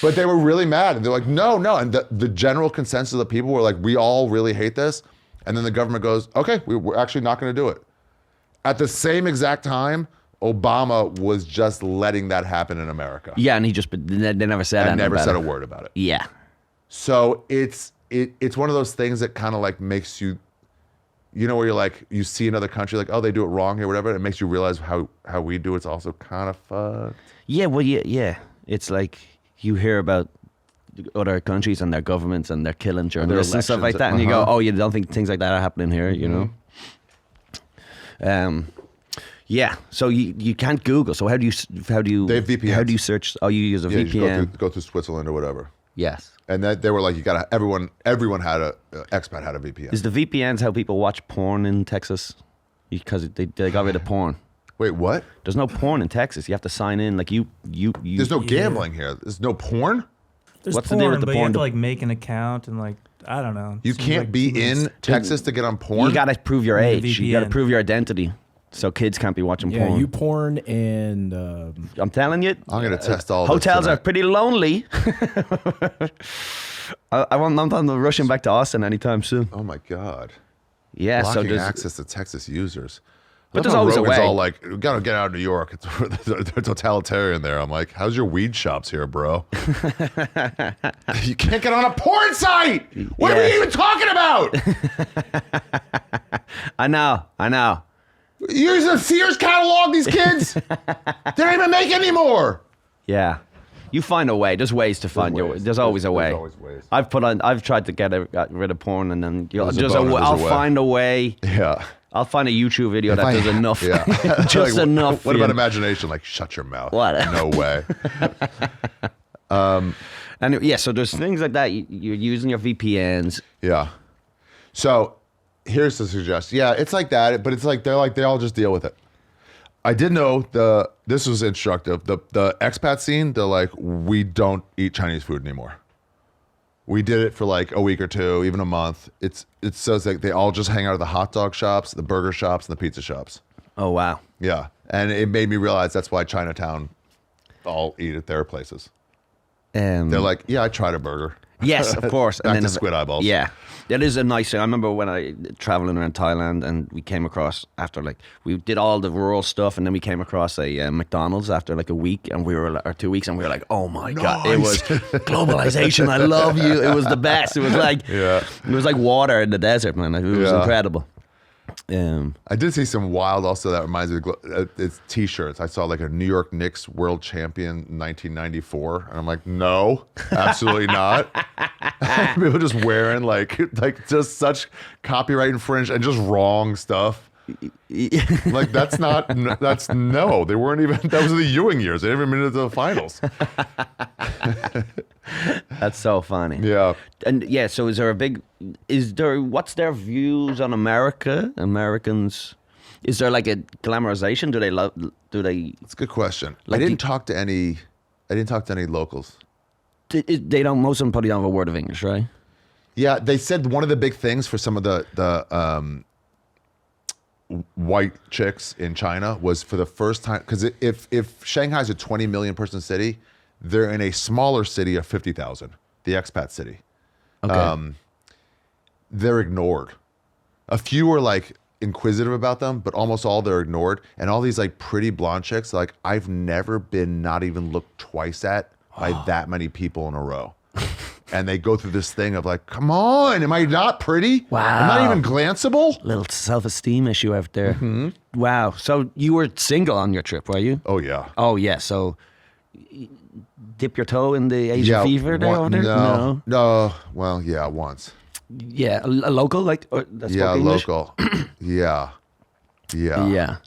But they were really mad. And they're like, no. And the general consensus of the people were like, we all really hate this. And then the government goes, okay, we're actually not going to do it. At the same exact time, Obama was just letting that happen in America. Yeah, and they never said anything. I never said a word about it. Yeah. So it's one of those things that kind of like makes you, where you're like, you see another country like, oh, they do it wrong here, whatever. It makes you realize how we do it's also kind of fucked. Yeah, well, yeah. It's like you hear about other countries and their governments and they're killing journalists and stuff like that. And you go, oh, you don't think things like that are happening here, you know? Yeah, so you can't Google. So how do you they have VPNs. How do you search? Oh, you use a VPN. You go through Switzerland or whatever. Yes. And they were like, everyone had expat had a VPN. Is the VPNs how people watch porn in Texas? Because they got rid of porn. Wait, what? There's no porn in Texas. You have to sign in. Like you There's no gambling here. There's no porn. There's What's porn, the deal with the but porn? You have to like make an account and like I don't know. You can't be in Texas to get on porn. You got to prove your age. You got to VPN. prove your identity. So kids can't be watching porn. Yeah, YouPorn and I'm telling you. I'm gonna test all hotels this are pretty lonely. I'm not rushing back to Austin anytime soon. Oh my god. Yeah, blocking so there's access to Texas users. But there's always Rogan's a way. all like, we gotta get out of New York. They're totalitarian there. I'm like, how's your weed shops here, bro? You can't get on a porn site. What are we even talking about? I know. You use a Sears catalog, these kids? They don't even make anymore. Yeah. You find a way. There's ways to find your way. There's always a way. There's always ways. I've tried to get rid of porn and then I'll find a way. Yeah. I'll find a YouTube video that does enough. Yeah. Just like, enough. What about imagination? Like, shut your mouth. What? No way. And yeah, so there's things like that. You're using your VPNs. Yeah. So here's the suggestion. Yeah, it's like that, but it's like they all just deal with it. I did know this was instructive. The expat scene, they're like, we don't eat Chinese food anymore. We did it for like a week or two, even a month. It says like they all just hang out at the hot dog shops, the burger shops, and the pizza shops. Oh wow. Yeah, and it made me realize that's why Chinatown all eat at their places. They're like, yeah, I tried a burger. Yes, of course. Back to squid eyeballs. Yeah. That is a nice thing. I remember when I traveling around Thailand and we came across after we did all the rural stuff and then we came across a McDonald's after like a week and or 2 weeks and we were like, oh my God, it was globalization. I love you. It was the best. It was like, it was like water in the desert, man. It was incredible. I did see some wild also that reminds me of it's t-shirts. I saw like a New York Knicks world champion in 1994 and I'm like, no, absolutely not. People just wearing like just such copyright infringed and just wrong stuff. Like that's no, they weren't even, that was the Ewing years. They never made it to the finals. That's so funny. Yeah. And yeah, so what's their views on Americans? Is there like a glamorization? It's a good question. I didn't talk to any locals. They don't, most of them probably don't have a word of English, right? Yeah, they said one of the big things for some of the white chicks in China was for the first time, because if Shanghai's a 20 million person city, they're in a smaller city of 50,000, the expat city. Okay. They're ignored. A few are like inquisitive about them, but almost all they're ignored. And all these like pretty blonde chicks, like I've never been not even looked twice at by that many people in a row. And they go through this thing of like, come on, am I not pretty? Wow. I'm not even glanceable? Little self-esteem issue out there. Mm-hmm. Wow. So you were single on your trip, were you? Oh, yeah. Oh, yeah. So dip your toe in the Asian fever there over there? No. Well, yeah, once. Yeah. A local? That's local. Yeah.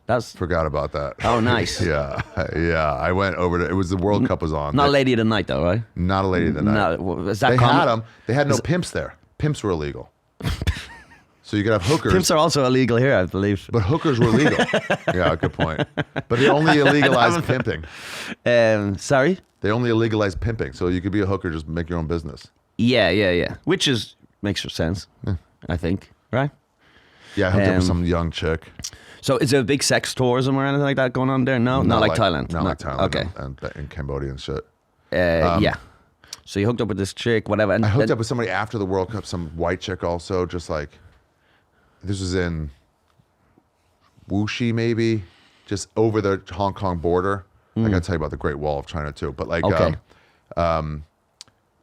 That's forgot about that. Oh, nice. Yeah. I went over to. It was the World Cup was on. Not a lady of the night, though, right? Not a lady of the night. Is that had them. They had no pimps there. Pimps were illegal. So you could have hookers. Pimps are also illegal here, I believe. But hookers were legal. Yeah, good point. But they only illegalized pimping. Sorry? They only illegalized pimping, so you could be a hooker, just make your own business. Yeah. Which makes sense, I think, right? Yeah, I hooked up with some young chick. So is there a big sex tourism or anything like that going on there? No, not like Thailand. Not like Thailand. Okay. And in Cambodia and shit. Yeah. So you hooked up with this chick, whatever. And I hooked up with somebody after the World Cup, some white chick also, just like, this was in Wuxi maybe, just over the Hong Kong border. I got to tell you about the Great Wall of China too. But like,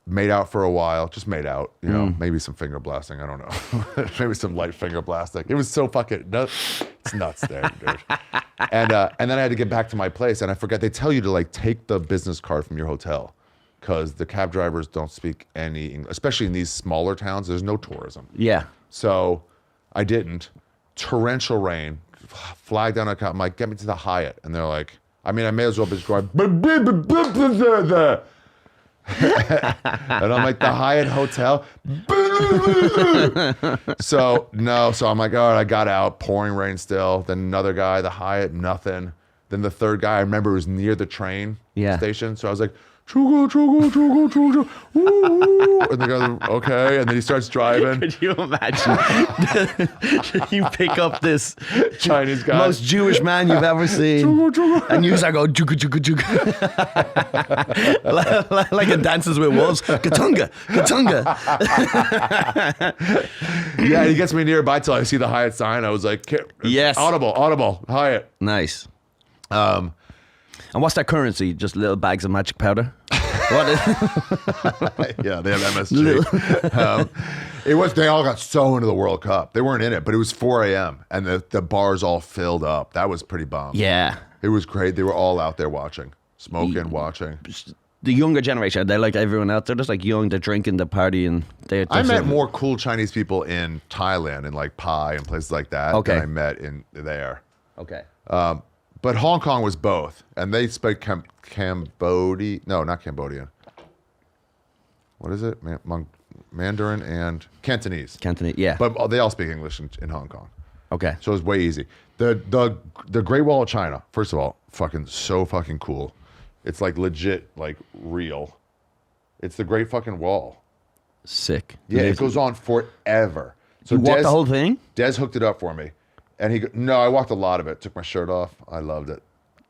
made out for a while, just made out, you know, maybe some finger blasting, I don't know. Maybe some light finger blasting. It was so fucking nuts. It's nuts there, dude. And then I had to get back to my place and I forgot, they tell you to like take the business card from your hotel because the cab drivers don't speak any English, especially in these smaller towns, there's no tourism. Yeah. So I didn't. Torrential rain, flag down a cop, I'm like, get me to the Hyatt. And they're like, I mean, I may as well be going, and I'm like, the Hyatt Hotel. So I'm like, all right, I got out, pouring rain still. Then another guy, the Hyatt, nothing. Then the third guy, I remember, was near the train station. So I was like, chugo. And the guy, okay. And then he starts driving. Could you imagine? You pick up this Chinese guy, most Jewish man you've ever seen, and you start going chuga. like in Dances with Wolves. Katunga. Yeah, he gets me nearby till I see the Hyatt sign. I was like, yes, audible, Hyatt. Nice. And what's that currency? Just little bags of magic powder? What is Yeah, they have MSG. They all got so into the World Cup. They weren't in it, but it was 4 a.m. and the bars all filled up. That was pretty bomb. Yeah. It was great. They were all out there watching, smoking, watching. The younger generation, they're like everyone out there, just like young, they're drinking, they're partying. I met more cool Chinese people in Thailand and like Pai and places like that than I met in there. Okay. But Hong Kong was both, and they spoke Cambodian. No, not Cambodian. What is it? Mandarin and Cantonese. Cantonese, yeah. But they all speak English in Hong Kong. Okay. So it was way easy. The Great Wall of China, first of all, so fucking cool. It's like legit, like real. It's the Great fucking Wall. Sick. Yeah, it goes on forever. So you walked the whole thing? Des hooked it up for me. And no, I walked a lot of it. Took my shirt off. I loved it.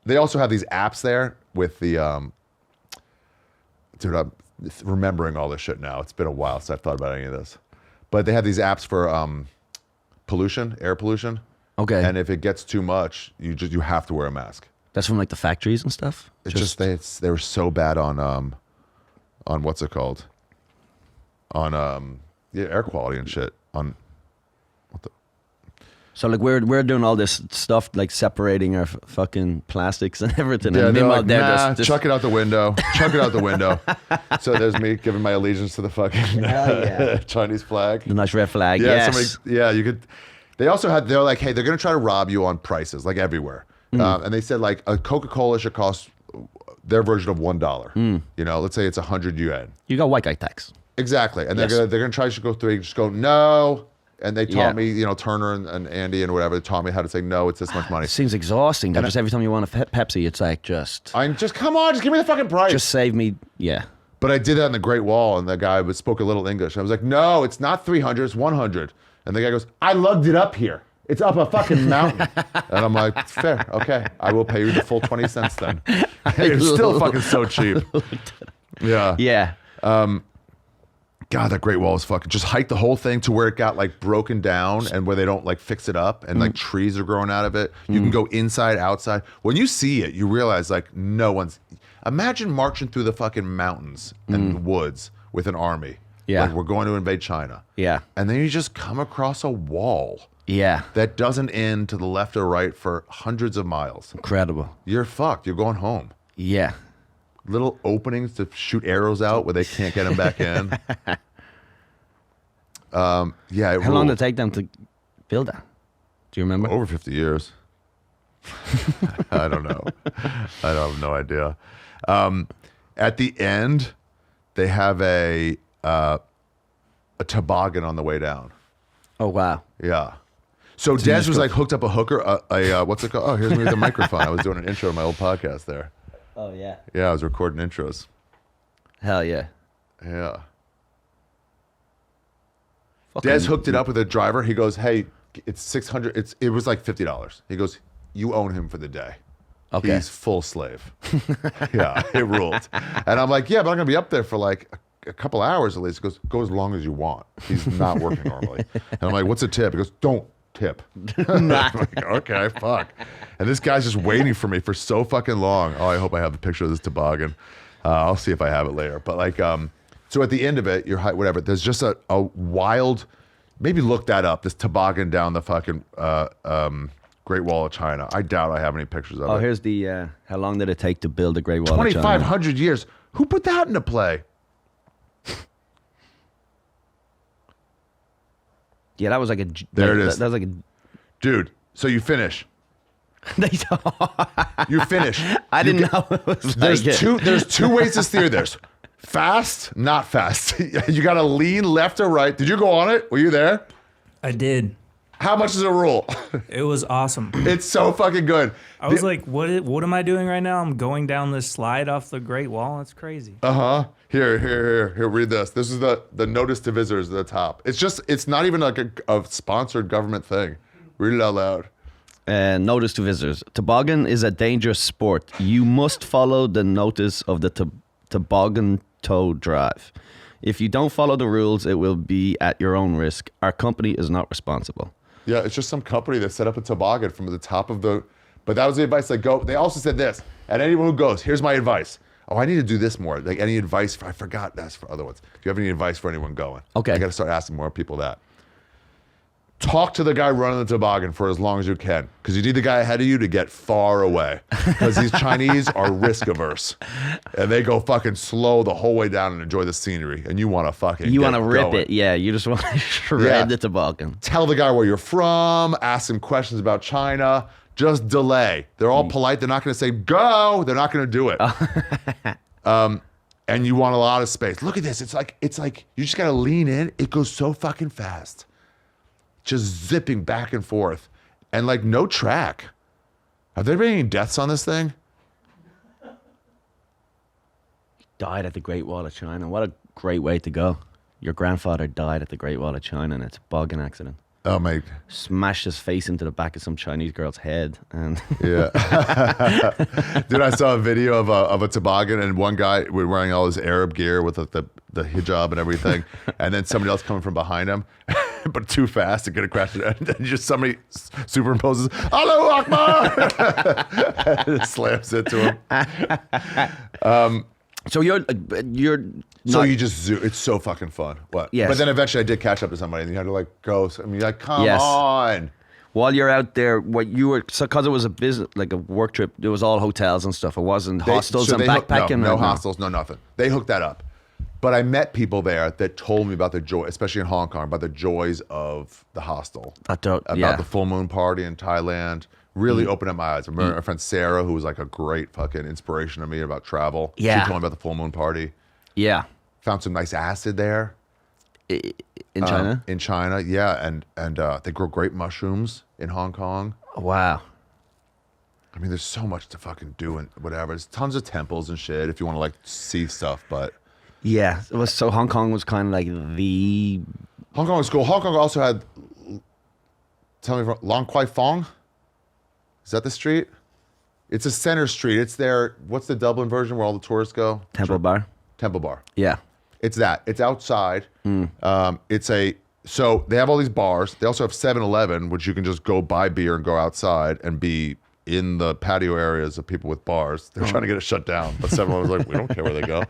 They also have these apps there with the, dude, remembering all this shit now. It's been a while since I've thought about any of this. But they have these apps for pollution, air pollution. Okay. And if it gets too much, you have to wear a mask. That's from like the factories and stuff. It's just they were so bad on what's it called? On air quality and shit. On what the. So like we're doing all this stuff like separating our fucking plastics and everything. Yeah, and they're meanwhile, like, they're nah, just chuck it out the window. Chuck it out the window. So there's me giving my allegiance to the fucking Chinese flag. the nice red flag. Yeah, Yes. you could. They're like, hey, they're gonna try to rob you on prices, like everywhere. And they said like a Coca-Cola should cost their version of $1. You know, let's say it's 100 yuan. You got white guy tax. Exactly, and they're gonna try to go through. Just go no. And they taught me, you know, Turner and Andy and whatever, they taught me how to say, no, it's this much money. It seems exhausting. Though. Just every time you want a Pepsi, it's like come on, just give me the fucking price. just save me. Yeah. But I did that in the Great Wall, and the guy spoke a little English. I was like, no, it's not 300, it's 100. And the guy goes, I lugged it up here. It's up a fucking mountain. And I'm like, fair, okay. I will pay you the full 20 cents then. It's still fucking so cheap. Yeah. Yeah. God, that Great Wall is fucking. Just hike the whole thing to where it got like broken down and where they don't like fix it up and like trees are growing out of it. You can go inside, outside. When you see it, you realize like no one's. Imagine marching through the fucking mountains and woods with an army. Yeah. Like we're going to invade China. Yeah. And then you just come across a wall Yeah. that doesn't end to the left or right for hundreds of miles. Incredible. You're fucked. You're going home. Yeah. Little openings to shoot arrows out where they can't get them back in. Yeah. How long did it take them to build that? Do you remember? Over 50 years. I don't know. I have no idea. At the end, they have a toboggan on the way down. Oh wow. Yeah. So Des was like hooked up a hooker. What's it called? Oh, here's me with the microphone. I was doing an intro to my old podcast there. Oh yeah. Yeah, I was recording intros. Hell yeah. Yeah. Fucking- Des hooked it up with a driver. He goes, "Hey, it's $600. It was like $50." He goes, "You own him for the day. Okay. He's full slave." Yeah, it ruled. And I'm like, "Yeah, but I'm gonna be up there for like a couple hours at least." He goes, "Go as long as you want. He's not working normally." And I'm like, "What's a tip?" He goes, "Don't tip." I'm like, okay, fuck. And this guy's just waiting for me for so fucking long. Oh, I hope I have the picture of this toboggan. I'll see if I have it later. But like, so at the end of it, you're whatever. There's just a wild. Maybe look that up. This toboggan down the fucking Great Wall of China. I doubt I have any pictures of it. Oh, here's the. How long did it take to build the Great Wall of China? 2,500 years. Who put that into play? Yeah, that was like a. There it is. That was like a. Dude, so you finish. They You finish. I didn't know it was There's like it. there's two ways to steer this. Fast, not fast. You got to lean left or right. Did you go on it? Were you there? I did. How much is a rule? It was awesome. It's so fucking good. I was like, what am I doing right now? I'm going down this slide off the Great Wall. That's crazy. Here, read this. This is the notice to visitors at the top. It's not even like a sponsored government thing. Read it out loud. Notice to visitors. Toboggan is a dangerous sport. You must follow the notice of the toboggan tow drive. If you don't follow the rules, it will be at your own risk. Our company is not responsible. Yeah, it's just some company that set up a toboggan from the top of the... But that was the advice. Like, go. They also said this. And anyone who goes, here's my advice. Oh, I need to do this more. Like, any advice? I forgot. That's for other ones. Do you have any advice for anyone going? Okay. I got to start asking more people that. Talk to the guy running the toboggan for as long as you can, because you need the guy ahead of you to get far away. Because these Chinese are risk averse, and they go fucking slow the whole way down and enjoy the scenery. And you want to fucking Rip it, yeah. You just want to shred the toboggan. Tell the guy where you're from. Ask him questions about China. Just delay. They're all polite. They're not going to say go. They're not going to do it. And you want a lot of space. Look at this. It's like you just got to lean in. It goes so fucking fast. Just zipping back and forth, and like no track. Have there been any deaths on this thing? Died at the Great Wall of China. What a great way to go. Your grandfather died at the Great Wall of China in a toboggan accident. Oh my! Smashed his face into the back of some Chinese girl's head, and Yeah. Dude, I saw a video of a toboggan, and one guy was wearing all his Arab gear with the hijab and everything, and then somebody else coming from behind him, but too fast to get a crash, and then just somebody superimposes Allahu Akbar, and it slams into him. so you're So you just zoom. It's so fucking fun. What? Yes. But then eventually I did catch up to somebody, and you had to like go. I mean, like, come Yes. on. while you're out there, what you were, because it was a business, like a work trip, it was all hotels and stuff. It wasn't hostels and backpacking. No hostels, no nothing. They hooked that up. But I met people there that told me about the joy, especially in Hong Kong, about the joys of the hostel. About the full moon party in Thailand. Really opened up my eyes. I remember my friend Sarah, who was like a great fucking inspiration to me about travel. Yeah. She told me about the full moon party. Yeah. Found some nice acid there. In China? In China, yeah. And they grow great mushrooms in Hong Kong. Wow. I mean, there's so much to fucking do and whatever. There's tons of temples and shit if you want to like see stuff, but... Yeah. It was, so Hong Kong was kind of like the... Hong Kong was cool. Hong Kong also had... Tell me, Long Kwai Fong? Is that the street? It's a center street. It's there. What's the Dublin version where all the tourists go? Temple Bar? Temple Bar. Yeah. It's that. It's outside. So they have all these bars. They also have 7-Eleven, which you can just go buy beer and go outside and be in the patio areas of people with bars. They're trying to get it shut down. But 7-Eleven was like, we don't care where they go.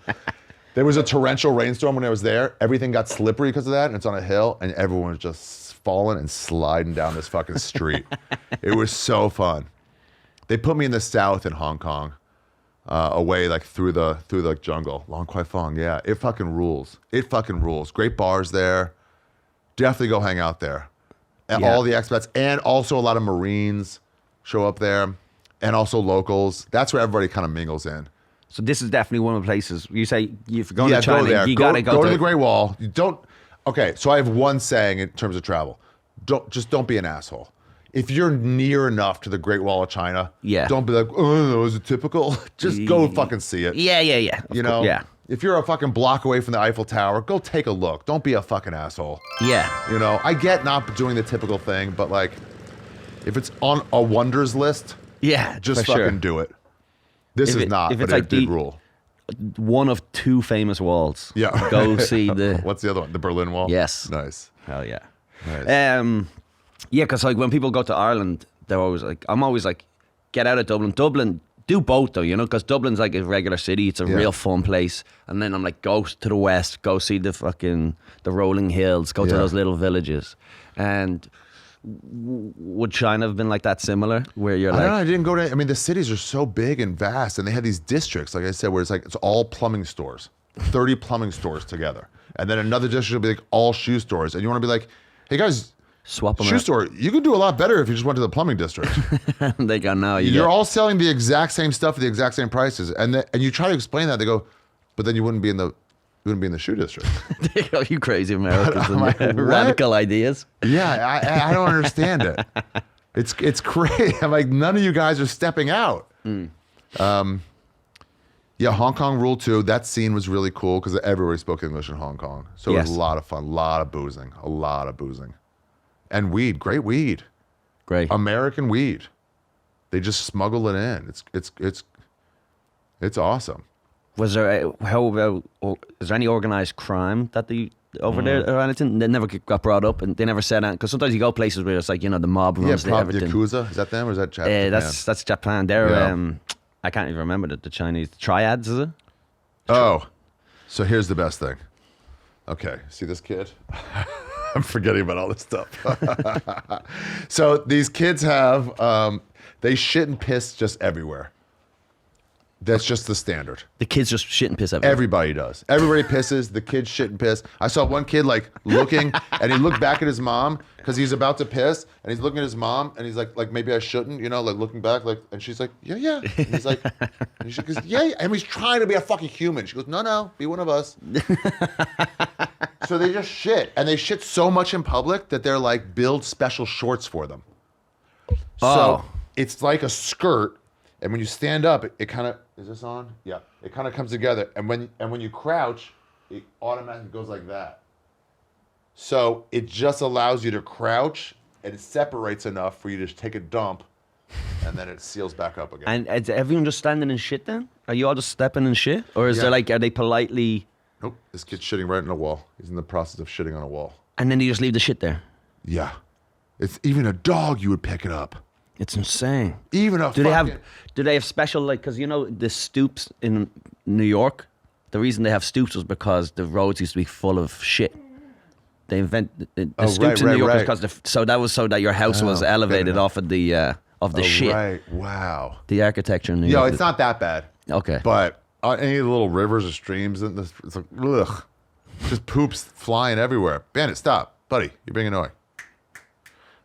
There was a torrential rainstorm when I was there. Everything got slippery because of that, and it's on a hill, and everyone was just falling and sliding down this fucking street. It was so fun. They put me in the south in Hong Kong, away like through the jungle. Long Kwai Fong, yeah. It fucking rules. It fucking rules. Great bars there. Definitely go hang out there. And all the expats, and also a lot of Marines show up there, and also locals. That's where everybody kind of mingles in. So this is definitely one of the places you say if you're going to China, go there. you gotta go to the Great Wall. You don't. Okay, so I have one saying in terms of travel: don't be an asshole. If you're near enough to the Great Wall of China, don't be like, oh, is it typical? Just go fucking see it. Yeah. You know, yeah. If you're a fucking block away from the Eiffel Tower, go take a look. Don't be a fucking asshole. Yeah. You know, I get not doing the typical thing, but like, if it's on a wonders list, just fucking do it. This is not, but it did rule. One of two famous walls. Yeah. Go see the... What's the other one? The Berlin Wall? Yes. Nice. Hell yeah. Nice. Yeah, because like when people go to Ireland, they're always like, I'm always like, get out of Dublin. Dublin, do both though, you know, because Dublin's like a regular city. It's a real fun place. And then I'm like, go to the west, go see the rolling hills, go to those little villages. And would China have been like that similar? Where you're like... I didn't go to... I mean, the cities are so big and vast, and they have these districts, like I said, where it's all plumbing stores. 30 plumbing stores together. And then another district will be like all shoe stores. And you want to be like, hey guys... Swap them shoe out. store, you could do a lot better if you just went to the plumbing district. They go, no, you're all selling the exact same stuff at the exact same prices, and you try to explain that, they go, but then you wouldn't be in the shoe district. They go, you crazy Americans and radical ideas. Yeah, I don't understand it. It's crazy. I'm like, none of you guys are stepping out. Yeah, Hong Kong rule too. That scene was really cool because everybody spoke English in Hong Kong, so it was a lot of fun, a lot of boozing. And weed, great weed. Great. American weed. They just smuggle it in. It's awesome. Was there is there any organized crime that over there or anything? They never got brought up, and they never said anything. Because sometimes you go places where it's like, you know, the mob runs everything. Yakuza, is that them or is that Japan? That's Japan. They're I can't even remember the Chinese triads, is it? Oh, so here's the best thing. Okay, see this kid? I'm forgetting about all this stuff. So these kids have, they shit and piss just everywhere. That's just the standard. The kids just shit and piss everywhere. Everybody does. Everybody pisses. The kids shit and piss. I saw one kid like looking, and he looked back at his mom because he's about to piss, and he's looking at his mom, and he's like maybe I shouldn't, you know, like looking back, like, and she's like, yeah. And he's like, and she goes, yeah. And he's trying to be a fucking human. She goes, no, be one of us. So they just shit, and they shit so much in public that they're like build special shorts for them. So it's like a skirt, and when you stand up, it kind of, is this on? Yeah. It kind of comes together, and when you crouch, it automatically goes like that. So it just allows you to crouch, and it separates enough for you to take a dump, and then it seals back up again. And is everyone just standing in shit then? Are you all just stepping in shit? Or is there like, are they politely... Nope, this kid's shitting right on a wall. He's in the process of shitting on a wall. And then you just leave the shit there? Yeah. It's even a dog, you would pick it up. It's insane. Even a Do they have special, like, because you know the stoops in New York, the reason they have stoops was because the roads used to be full of shit. They invented the stoops in New York because so that your house was elevated off of the shit. Right, wow. The architecture in New York. Yo, it's not that bad. Okay. But any of the little rivers or streams, it's like, ugh. Just poops flying everywhere. Bandit, stop. Buddy, you're being annoying.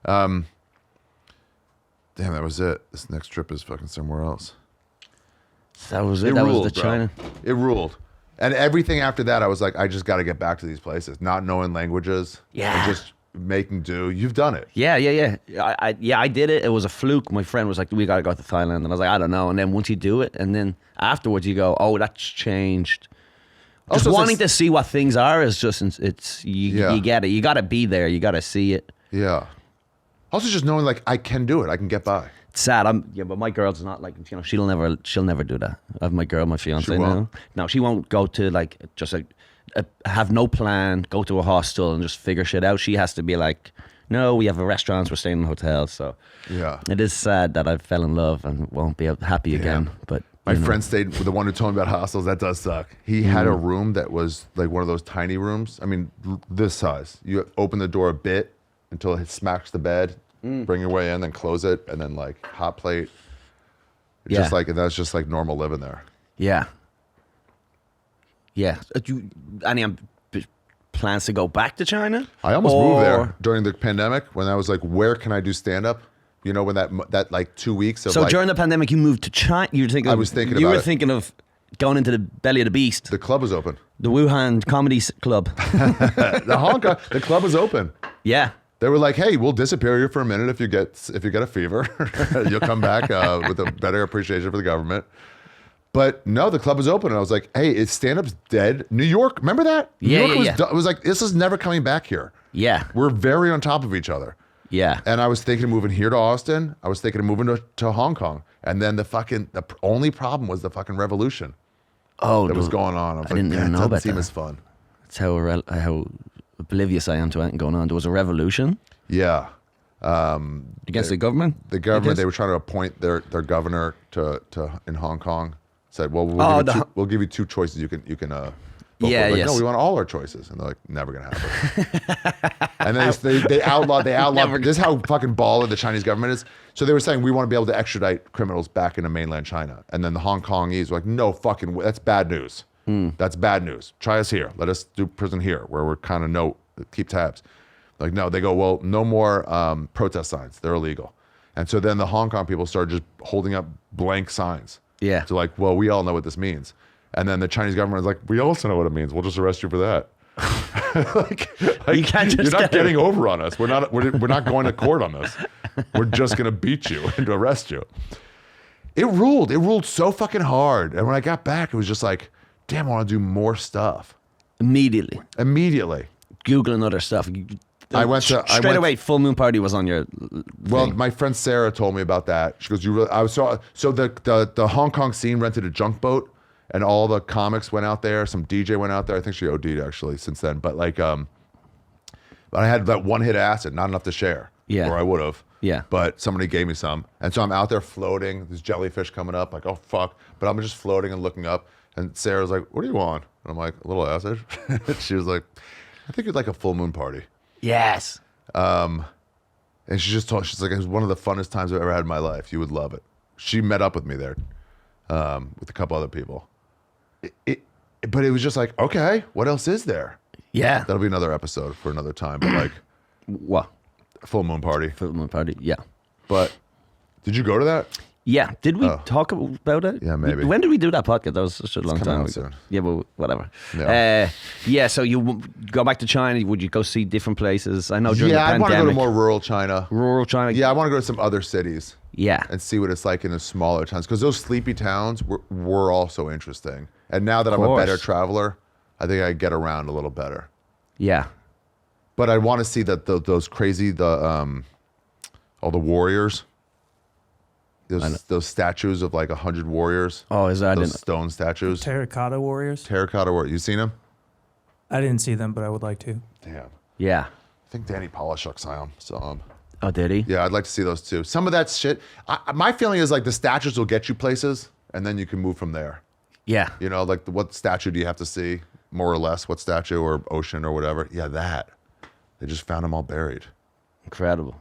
Damn, that was it. This next trip is fucking somewhere else. That was it. That ruled, was the bro. China. It ruled. And everything after that, I was like, I just got to get back to these places. Not knowing languages. Yeah. And just making do. You've done it. Yeah. I did it. It was a fluke. My friend was like, we got to go to Thailand. And I was like, I don't know. And then once you do it, and then afterwards you go, oh, that's changed. Just wanting to see what things are is just, you get it. You got to be there. You got to see it. Yeah. Also just knowing like, I can do it. I can get by. It's sad. But my girl's not like, you know, she'll never do that. I have my girl, my fiance now. No, she won't go to like, just like, have no plan, go to a hostel and just figure shit out. She has to be like, no, we have a restaurant, we're staying in a hotel. So yeah, it is sad that I fell in love and won't be happy again. But my friend stayed with the one who told me about hostels. That does suck. He had a room that was like one of those tiny rooms. I mean, this size. You open the door a bit until it smacks the bed, bring your way in, then close it, and then like hot plate. Just like that's just like normal living there. Yeah. Yeah. Any plans to go back to China? I almost moved there during the pandemic when I was like, where can I do stand up? You know, when that like 2 weeks of so during the pandemic, you moved to China. You were thinking of going into the belly of the beast. The club was open. The Wuhan Comedy Club. The Hong Kong. The club was open. Yeah. They were like, "Hey, we'll disappear you for a minute if you get a fever. You'll come back with a better appreciation for the government." But no, the club was open, and I was like, "Hey, is stand-up's dead? New York, remember that? New York was it was like, this is never coming back here. Yeah, we're very on top of each other. Yeah, and I was thinking of moving here to Austin. I was thinking of moving to Hong Kong, and then the only problem was the fucking revolution. That was going on. I didn't even know about that. Seem as fun. That's how oblivious I am to anything going on. There was a revolution. Yeah. Against the government? The government, they were trying to appoint their governor to in Hong Kong. Said, well, we'll give you two choices. You can vote for. Like, no, we want all our choices. And they're like, never going to happen. And then they outlawed. This is how fucking baller the Chinese government is. So they were saying, we want to be able to extradite criminals back into mainland China. And then the Hong Kongese were like, no fucking way. That's bad news. That's bad news. Try us here. Let us do prison here where we're kind of keep tabs. Like, no, they go, well, no more protest signs. They're illegal. And so then the Hong Kong people started just holding up blank signs. Yeah. So like, well, we all know what this means. And then the Chinese government is like, we also know what it means. We'll just arrest you for that. You can't just you're not getting over on us. We're not going to court on this. We're just going to beat you and arrest you. It ruled. It ruled so fucking hard. And when I got back, it was just like, damn, I want to do more stuff. Immediately. Googling other stuff. I went straight away. Full Moon Party was on your. Well, my friend Sarah told me about that. She goes, so the Hong Kong scene rented a junk boat, and all the comics went out there. Some DJ went out there. I think she OD'd actually since then. But like, but I had that one hit acid, not enough to share. Yeah. Or I would have. Yeah. But somebody gave me some, and so I'm out there floating. There's jellyfish coming up. Like, oh fuck! But I'm just floating and looking up. And Sarah's like, "What do you want?" And I'm like, "A little acid." She was like, "I think you'd like a full moon party." Yes. And she just told, she's like, it was one of the funnest times I've ever had in my life. You would love it. She met up with me there, with a couple other people. But it was just like, okay, what else is there? Yeah. That'll be another episode for another time. But like, what? Full moon party. Full moon party. Yeah. But did you go to that? Yeah. Did we talk about it? Yeah, maybe. When did we do that podcast? That was such a long time ago. Soon. Yeah, but whatever. Yeah. So you go back to China. Would you go see different places? I know during the pandemic. I want to go to more rural China. Rural China? Yeah, I want to go to some other cities. Yeah. And see what it's like in the smaller towns. Because those sleepy towns were also interesting. And now that I'm a better traveler, I think I get around a little better. Yeah. But I want to see those crazy all the warriors. Those statues of like 100 warriors. Oh, is that those stone statues? Terracotta warriors. Terracotta warriors. You seen them? I didn't see them, but I would like to. Damn. Yeah. I think Danny Polishuk saw them. Oh, did he? Yeah, I'd like to see those too. Some of that shit. My feeling is like the statues will get you places, and then you can move from there. Yeah. You know, like what statue do you have to see, more or less? What statue or ocean or whatever? Yeah, that. They just found them all buried. Incredible.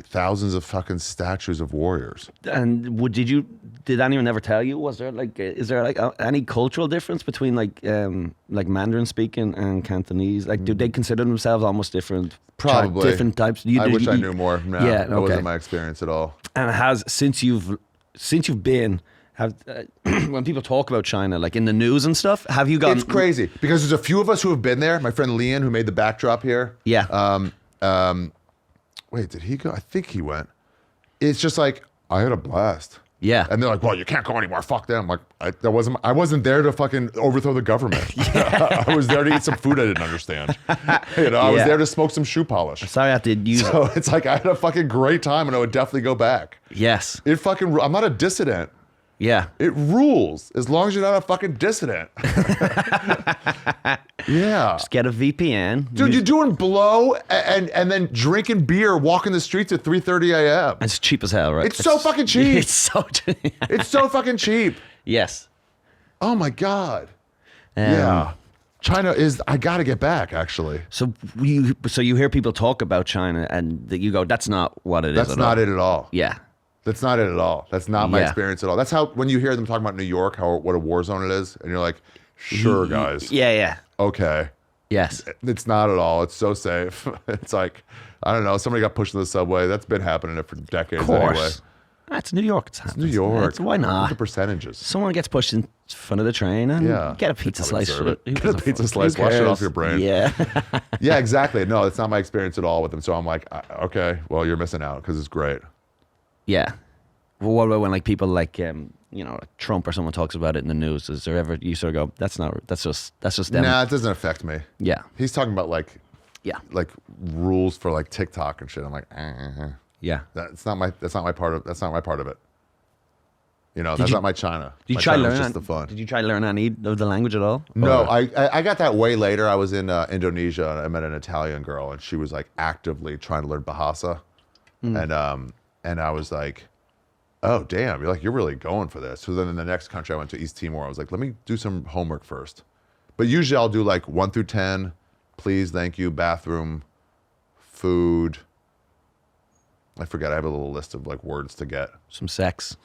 Thousands of fucking statues of warriors. And did anyone ever tell you? Was there like, is there like any cultural difference between like Mandarin speaking and Cantonese? Like, do they consider themselves almost different? Probably different types. I wish I knew more. No, yeah, that wasn't my experience at all. And since you've been, when people talk about China, like in the news and stuff, have you gotten? It's crazy because there's a few of us who have been there. My friend Lian, who made the backdrop here. Yeah. Wait, did he go? I think he went. It's just like, I had a blast. Yeah. And they're like, well, you can't go anymore. Fuck them. Like, I wasn't there to fucking overthrow the government. I was there to eat some food I didn't understand. I was there to smoke some shoe polish. Sorry I have to use So it's like, I had a fucking great time and I would definitely go back. Yes. I'm not a dissident. Yeah. It rules as long as you're not a fucking dissident. Yeah. Just get a VPN. Dude, you're doing blow and then drinking beer, walking the streets at 3:30 a.m. It's cheap as hell, right? It's so fucking cheap. It's so cheap. It's so fucking cheap. Yes. Oh my God. Yeah. China is, I got to get back, actually. So you hear people talk about China and you go, that's not what it is. That's not it at all. Yeah. That's not it at all. That's not my experience at all. That's how, when you hear them talking about New York, what a war zone it is, and you're like, sure, guys. Yeah. Okay. Yes. It's not at all. It's so safe. It's like, I don't know, somebody got pushed in the subway. That's been happening for decades anyway. That's New York. It's New York. Why not? The percentages. Someone gets pushed in front of the train and get a pizza slice. Get a pizza slice. Wash it off your brain. Yeah. Yeah, exactly. No, it's not my experience at all with them. So I'm like, okay, well, you're missing out because it's great. Yeah. Well, what about when like people like Trump or someone talks about it in the news? Is there ever you sort of go, that's just them? Nah, it doesn't affect me. Yeah. He's talking about like rules for like TikTok and shit. I'm like, yeah. That's not my part of it. That's not my China. Did you try to learn any of the language at all? No, I got that way later. I was in Indonesia and I met an Italian girl and she was like actively trying to learn Bahasa. And I was like, oh damn, you're really going for this. So then in the next country I went to East Timor, I was like, let me do some homework first. But usually I'll do like 1 through 10, please, thank you, bathroom, food. I forget, I have a little list of like words to get. Some sex.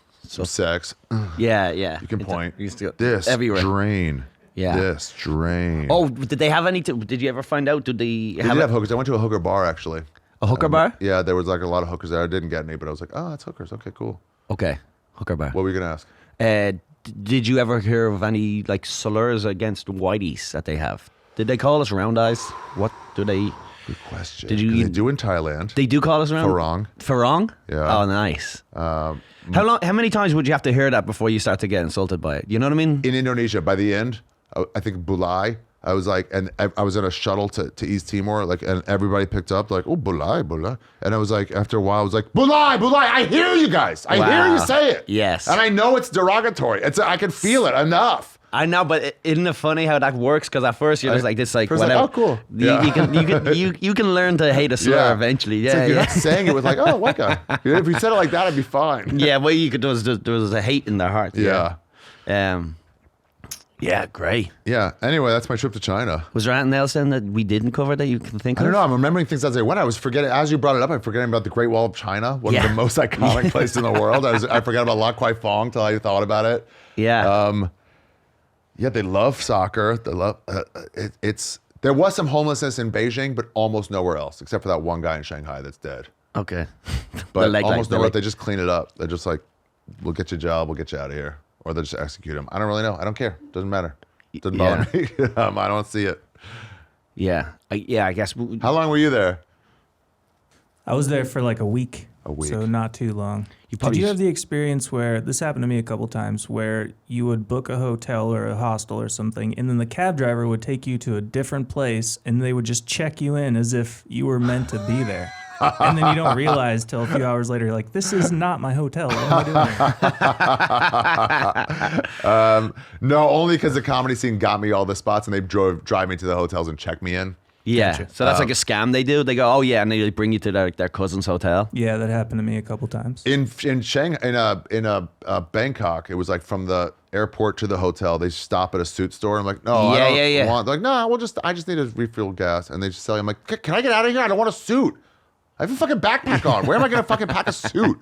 Yeah. You can point. This everywhere. Drain. Yeah. This drain. Oh, did they have any? Did you ever find out? Did they have hookers? I went to a hooker bar actually. A hooker bar? Yeah, there was like a lot of hookers there. I didn't get any, but I was like, oh, it's hookers. Okay, cool. Okay, hooker bar. What were you gonna ask? Did you ever hear of any like slurs against whiteys that they have? Did they call us round eyes? What do they? Good question. They do in Thailand. They do call us round. Farang. Farang? Yeah. Oh, nice. How many times would you have to hear that before you start to get insulted by it? You know what I mean? In Indonesia, by the end, I think Bulai. I was like, and I was in a shuttle to East Timor, like, and everybody picked up like, oh, Bulai. And I was like, after a while, I was like, Bulai, I hear you guys. I hear you say it. Yes. And I know it's derogatory. I can feel it enough. I know, but isn't it funny how that works? Because at first you're just like this, like whatever. Like, oh, cool. You can learn to hate a slur eventually. Yeah, like you're not saying it with like, oh, white guy. If you said it like that, I'd be fine. Yeah, what you could do is there was a hate in their heart. Yeah. Yeah, great. Yeah. Anyway, that's my trip to China. Was there anything else then that we didn't cover that you can think of? I don't know. I'm remembering things as I went. I was forgetting, as you brought it up, I'm forgetting about the Great Wall of China, one of the most iconic places in the world. I forgot about Lac Kwai Fong till I thought about it. Yeah. Yeah, they love soccer. They love there was some homelessness in Beijing, but almost nowhere else, except for that one guy in Shanghai that's dead. Okay. But almost nowhere. They just clean it up. They're just like, we'll get you a job, we'll get you out of here. Or they'll just execute him. I don't really know. I don't care. Doesn't matter. Doesn't bother me. I don't see it. Yeah. I guess. How long were you there? I was there for like a week. a week. So not too long. Did you have the experience where, this happened to me a couple times, where you would book a hotel or a hostel or something, and then the cab driver would take you to a different place, and they would just check you in as if you were meant to be there. And then you don't realize till a few hours later, you're like, this is not my hotel. What am I doing here? No, only because the comedy scene got me all the spots, and they drive me to the hotels and check me in. Yeah, gotcha. So that's like a scam they do. They go, oh yeah, and they bring you to their cousin's hotel. Yeah, that happened to me a couple times. In Shanghai, in Bangkok, it was like from the airport to the hotel. They stop at a suit store. I'm like, no, I don't want. They're like, no, I just need to refill gas, and they just tell you, I'm like, can I get out of here? I don't want a suit. I have a fucking backpack on. Where am I going to fucking pack a suit?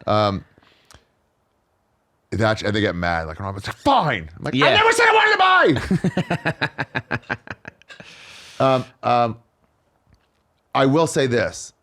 And they get mad. Like, I'm like, fine. I'm like, I never said I wanted to buy. I will say this.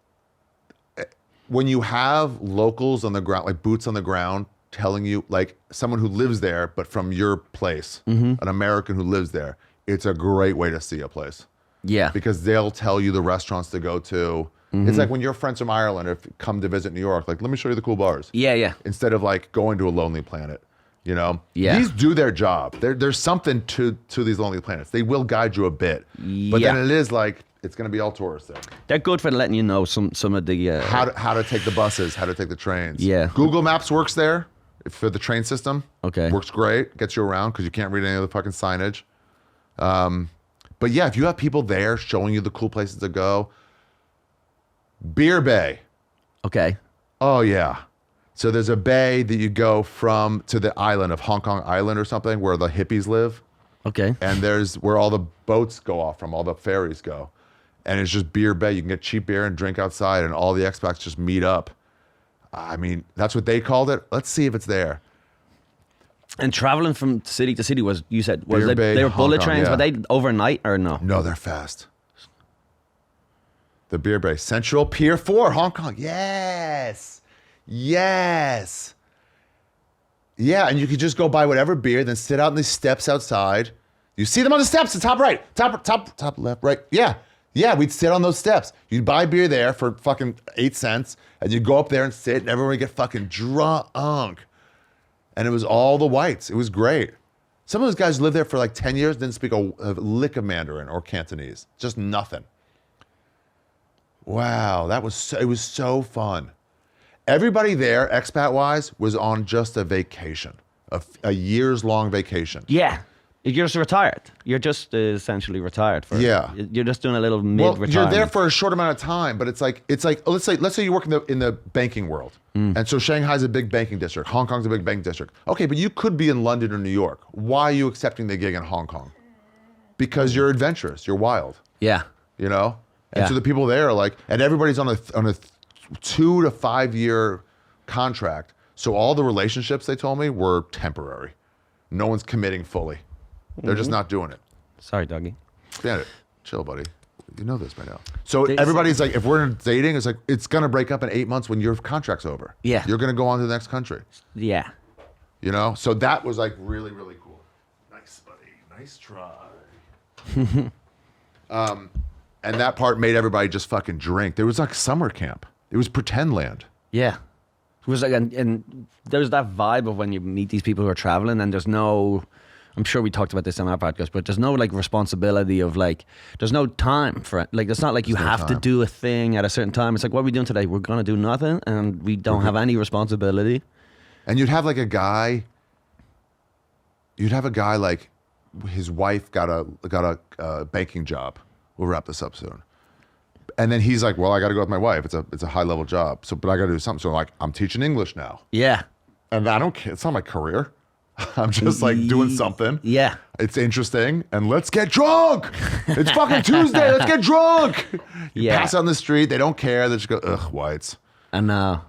When you have locals on the ground, like boots on the ground, telling you, like someone who lives there, but from your place, an American who lives there, it's a great way to see a place. Yeah. Because they'll tell you the restaurants to go to. It's like when your friends from Ireland have come to visit New York, like, let me show you the cool bars. Yeah, yeah. Instead of like going to a Lonely Planet, you know? Yeah. These do their job. There's something to these Lonely Planets. They will guide you a bit. But then it is like, it's going to be all tourists there. They're good for letting you know some of the... how to take the buses, how to take the trains. Yeah. Google Maps works there for the train system. Okay. Works great. Gets you around because you can't read any of the fucking signage. But yeah, if you have people there showing you the cool places to go... Beer Bay. Okay. Oh, yeah. So there's a bay that you go from to the island of Hong Kong Island or something where the hippies live. Okay. And there's where all the boats go off from, all the ferries go. And it's just Beer Bay. You can get cheap beer and drink outside, and all the expats just meet up. I mean, that's what they called it. Let's see if it's there. And traveling from city to city was, you said, was Beer Bay, they were bullet Hong Kong, trains? yeah. Were they overnight or no? No, they're fast. The Beer Bay. Central Pier 4, Hong Kong. Yes. Yes. Yeah, and you could just go buy whatever beer, then sit out on these steps outside. You see them on the steps, the top right, top left, right. Yeah. Yeah, we'd sit on those steps. You'd buy beer there for fucking 8 cents, and you'd go up there and sit, and everyone would get fucking drunk. And it was all the whites. It was great. Some of those guys lived there for like 10 years, didn't speak a lick of Mandarin or Cantonese. Just nothing. Wow, it was so fun. Everybody there, expat-wise, was on just a vacation, a years-long vacation. Yeah. You're just retired. You're just essentially retired. You're just doing a little mid-retirement. You're there for a short amount of time, but it's like let's say you work in the banking world. And so Shanghai's a big banking district. Hong Kong's a big banking district. Okay, but you could be in London or New York. Why are you accepting the gig in Hong Kong? Because you're adventurous. You're wild. Yeah. You know? And so the people there are like, and everybody's on a 2 to 5 year contract. So all the relationships, they told me, were temporary. No one's committing fully. They're just not doing it. Sorry, doggy. Stand it. Chill, buddy. You know this by now. So everybody's like, if we're dating, it's like, it's going to break up in 8 months when your contract's over. Yeah. You're going to go on to the next country. Yeah. You know? So that was like really, really cool. Nice, buddy. Nice try. And that part made everybody just fucking drink. There was like summer camp. It was pretend land. Yeah. It was like, and there's that vibe of when you meet these people who are traveling, and there's no, I'm sure we talked about this on our podcast, but there's no like responsibility of like, there's no time for it. Like, it's not like you have to do a thing at a certain time. It's like, what are we doing today? We're going to do nothing, and we don't have any responsibility. And you'd have like a guy like his wife got a banking job. We'll wrap this up soon. And then he's like, well, I got to go with my wife. It's a high level job. But I got to do something. So like, I'm teaching English now. Yeah. And I don't care. It's not my career. I'm just like doing something. Yeah. It's interesting. And let's get drunk. It's fucking Tuesday. Let's get drunk. You pass out on the street. They don't care. They just go, ugh, whites. I know.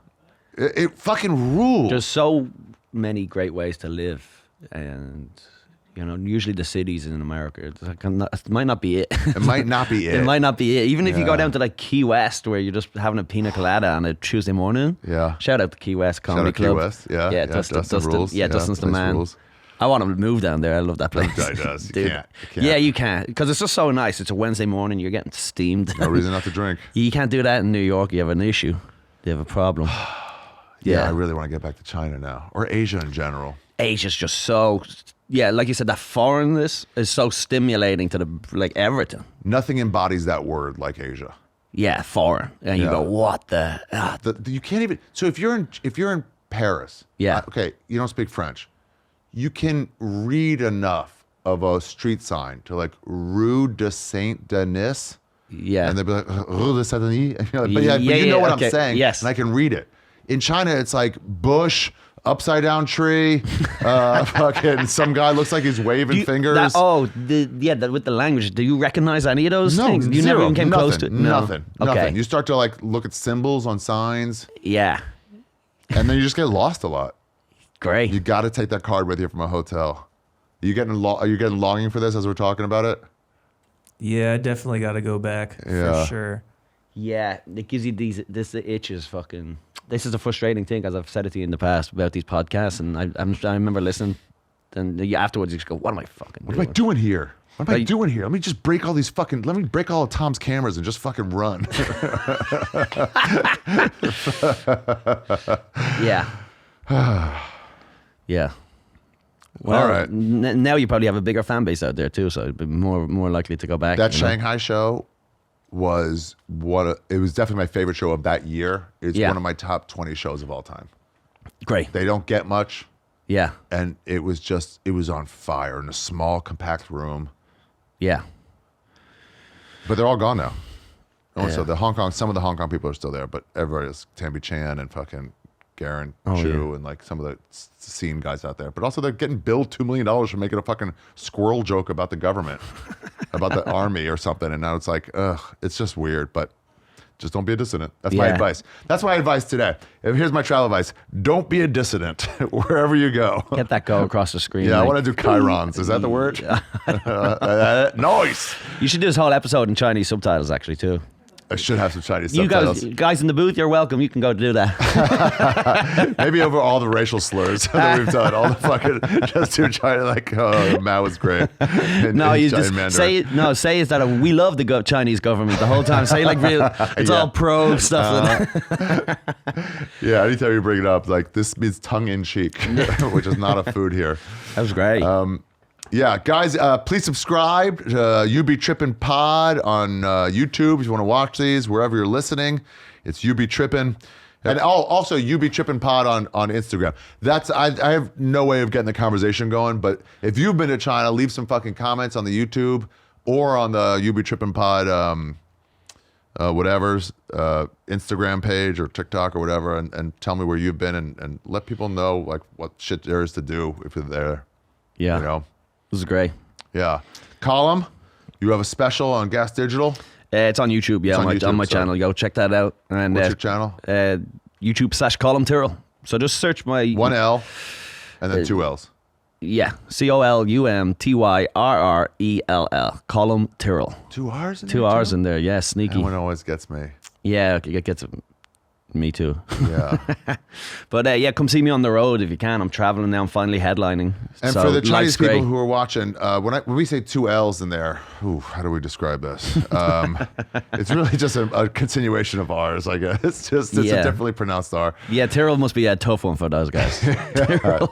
It fucking rules. There's so many great ways to live. And... you know, usually the cities in America, it might not be it. It might not be it. It might not be it. Even if you go down to like Key West, where you're just having a pina colada on a Tuesday morning. Yeah. Shout out to Key West Comedy Club. Key West. Yeah. Yeah. Dustin rules. Yeah, Dustin's the man. Rules. I want him to move down there. I love that place. He does. Dude. You can't. Yeah, you can't. Because it's just so nice. It's a Wednesday morning. You're getting steamed. No reason not to drink. You can't do that in New York. You have an issue. They have a problem. Yeah, I really want to get back to China now, or Asia in general. Asia's just so, like you said, that foreignness is so stimulating to everything. Nothing embodies that word like Asia. Yeah, foreign, and you go, what the? You can't even. So if you're in Paris, okay, you don't speak French, you can read enough of a street sign to like Rue de Saint Denis. Yeah, and they'll be like Rue de Saint Denis. But you know what I'm saying. Yes, and I can read it. In China, it's like bush, upside down tree, fucking some guy looks like he's waving fingers. With the language, do you recognize any of those things? You zero, never even came close to it? Nothing. Okay. You start to like look at symbols on signs. Yeah. And then you just get lost a lot. Great. You got to take that card with you from a hotel. Are you getting longing for this as we're talking about it? Yeah, I definitely got to go back for sure. Yeah, it gives you this itches fucking. This is a frustrating thing, as I've said it to you in the past about these podcasts, and I remember listening, and afterwards you just go, "What am I fucking? What am I doing here? What am I doing here? Let me just break all these fucking. Let me break all of Tom's cameras and just fucking run." Yeah. Yeah. Well, all right. Now you probably have a bigger fan base out there too, so it'd be more likely to go back. That Shanghai show was it was definitely my favorite show of that year. It's one of my top 20 shows of all time. Great. They don't get much. Yeah. And it was on fire in a small, compact room. Yeah. But they're all gone now. So some of the Hong Kong people are still there, but everybody is Tambi Chan and fucking Garen Chu and like some of the scene guys out there. But also they're getting billed $2 million for making a fucking squirrel joke about the government, about the army or something. And now it's like, it's just weird, but just don't be a dissident. That's my advice. That's my advice today. Here's my travel advice. Don't be a dissident wherever you go. Get that go across the screen. Yeah, I want to do chirons. Is that the word? Nice. You should do this whole episode in Chinese subtitles actually too. I should have some Chinese subtitles. You guys in the booth, you're welcome. You can go do that. Maybe over all the racial slurs that we've done. All the fucking, just do China, like, Mao was great. You just say is that we love the Chinese government the whole time. Say like real, it's all pro stuff. Yeah, anytime you bring it up, like this means tongue in cheek, which is not a food here. That was great. Yeah, guys, please subscribe to You Be Trippin Pod on YouTube if you want to watch these, wherever you're listening. It's You Be Trippin. And also You Be Trippin Pod on Instagram. I have no way of getting the conversation going, but if you've been to China, leave some fucking comments on the YouTube or on the You Be Trippin Pod Instagram page or TikTok or whatever, and tell me where you've been and let people know like what shit there is to do if you're there. Yeah. You know? This is great. Yeah. Colum, you have a special on Gas Digital? It's on YouTube, yeah, on my channel. Go check that out. And what's your channel? YouTube/Colum Tyrrell. So just search my... One L and then two L's. Yeah. COLUMTYRRELL. Colum Tyrrell. 2 R's in there? 2 R's in there, yeah, sneaky. That one always gets me. Yeah, it gets me too. Yeah. But come see me on the road if you can. I'm traveling now. I'm finally headlining. And so for the Chinese people who are watching, when we say 2 L's in there, how do we describe this? It's really just a continuation of R's, I guess. It's a differently pronounced R. Yeah, Tyrrell must be a tough one for those guys. Tyrrell.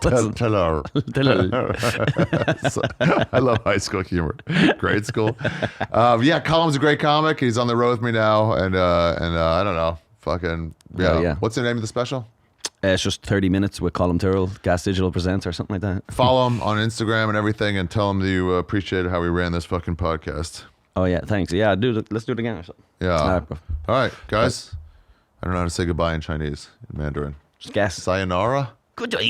I love high school humor. Grade school. Colum's a great comic. He's on the road with me now, and I don't know. Fucking yeah. What's the name of the special? It's just 30 minutes with Colum Tyrrell, Gas Digital Presents or something like that. Follow him on Instagram and everything, and tell him that you appreciated how we ran this fucking podcast. Oh yeah, thanks. Yeah, let's do it again or something. Yeah. All right, guys. I don't know how to say goodbye in Chinese, in Mandarin. Just guess. Sayonara. Good job.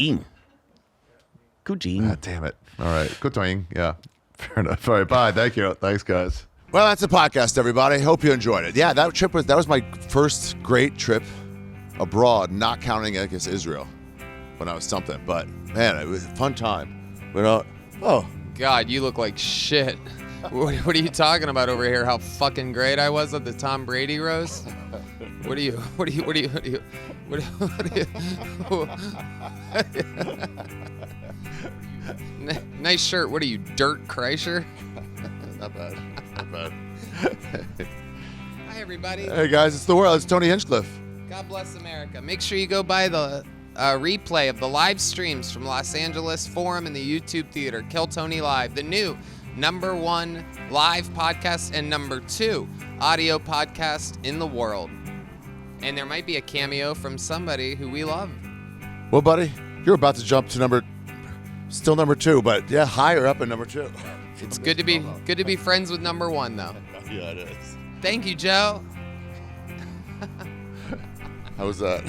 Good job. Damn it. All right. Good job. Yeah. Fair enough. All right. Bye. Thank you. Thanks, guys. Well, that's the podcast, everybody. Hope you enjoyed it. Yeah, that was my first great trip abroad, not counting, I guess, Israel when I was something. But man, it was a fun time. God, you look like shit. What are you talking about over here? How fucking great I was at the Tom Brady roast? What are you? Nice shirt. What are you, Dirt Kreischer? Not bad. Hi, everybody. Hey, guys, it's the world. It's Tony Hinchcliffe. God bless America. Make sure you go buy the replay of the live streams from Los Angeles Forum and the YouTube Theater. Kill Tony Live, the new #1 live podcast and #2 audio podcast in the world. And there might be a cameo from somebody who we love. Well, buddy, you're about to jump to still number 2, but yeah, higher up in number 2. It's good to be friends with #1, though. Yeah, it is. Thank you, Joe. How was that?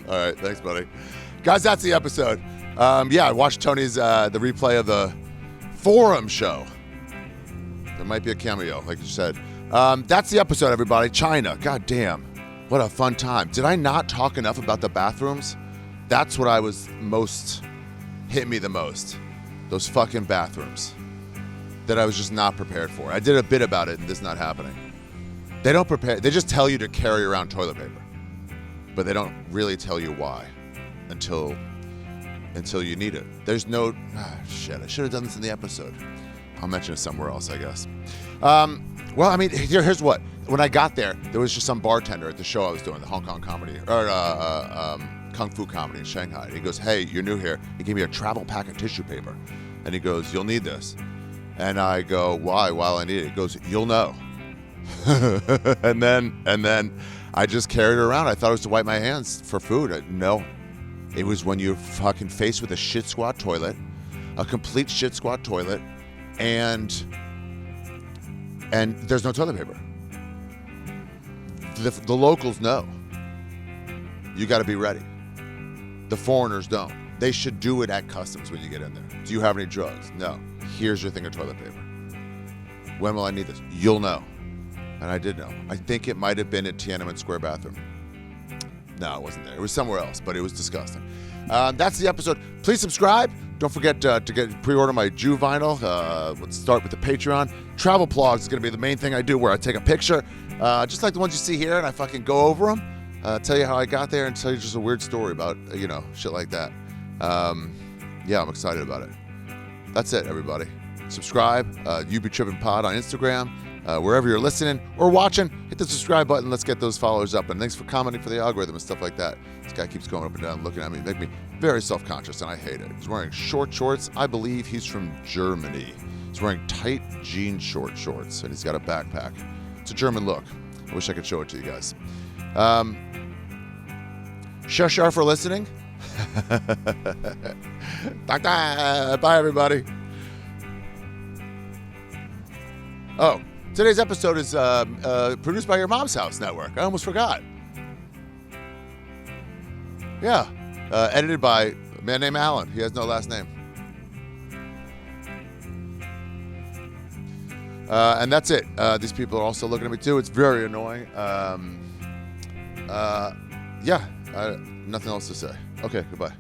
All right, thanks, buddy. Guys, that's the episode. I watched Tony's the replay of the Forum show. There might be a cameo, like you said. That's the episode, everybody. China. God damn. What a fun time. Did I not talk enough about the bathrooms? That's what I was hit me the most. Those fucking bathrooms that I was just not prepared for. I did a bit about it and this is not happening. They don't prepare. They just tell you to carry around toilet paper, but they don't really tell you why until you need it. There's no shit. I should have done this in the episode. I'll mention it somewhere else, I guess. Well, I mean, here's what. When I got there was just some bartender at the show I was doing, the Hong Kong comedy or Kung Fu comedy in Shanghai. And he goes, "Hey, you're new here." He gave me a travel pack of tissue paper, and he goes, "You'll need this." And I go, "Why? Why will I need it?" He goes, "You'll know." and then I just carried it around. I thought it was to wipe my hands for food. No, it was when you're fucking faced with a shit squat toilet, a complete shit squat toilet, and there's no toilet paper. The locals know. You got to be ready. The foreigners don't. They should do it at customs when you get in there. Do you have any drugs? No. Here's your thing of toilet paper. When will I need this? You'll know. And I did know. I think it might have been at Tiananmen Square bathroom. No, it wasn't there. It was somewhere else, but it was disgusting. That's the episode. Please subscribe. Don't forget to pre-order my Jew vinyl. Let's start with the Patreon. Travel blogs is going to be the main thing I do, where I take a picture, just like the ones you see here, and I fucking go over them, tell you how I got there, and tell you just a weird story about, shit like that. Yeah, I'm excited about it. That's it, everybody. Subscribe. You Be Trippin Pod on Instagram. Wherever you're listening or watching, hit the subscribe button. Let's get those followers up. And thanks for commenting for the algorithm and stuff like that. This guy keeps going up and down looking at me, make me very self-conscious, and I hate it. He's wearing short shorts. I believe he's from Germany. He's wearing tight jean short shorts, and he's got a backpack. It's a German look. I wish I could show it to you guys. Shaffir for listening. Bye, everybody. Oh, today's episode is produced by Your Mom's House Network. I almost forgot. Yeah. Edited by a man named Alan. He has no last name. And that's it. These people are also looking at me too. It's very annoying. Nothing else to say. Okay, goodbye.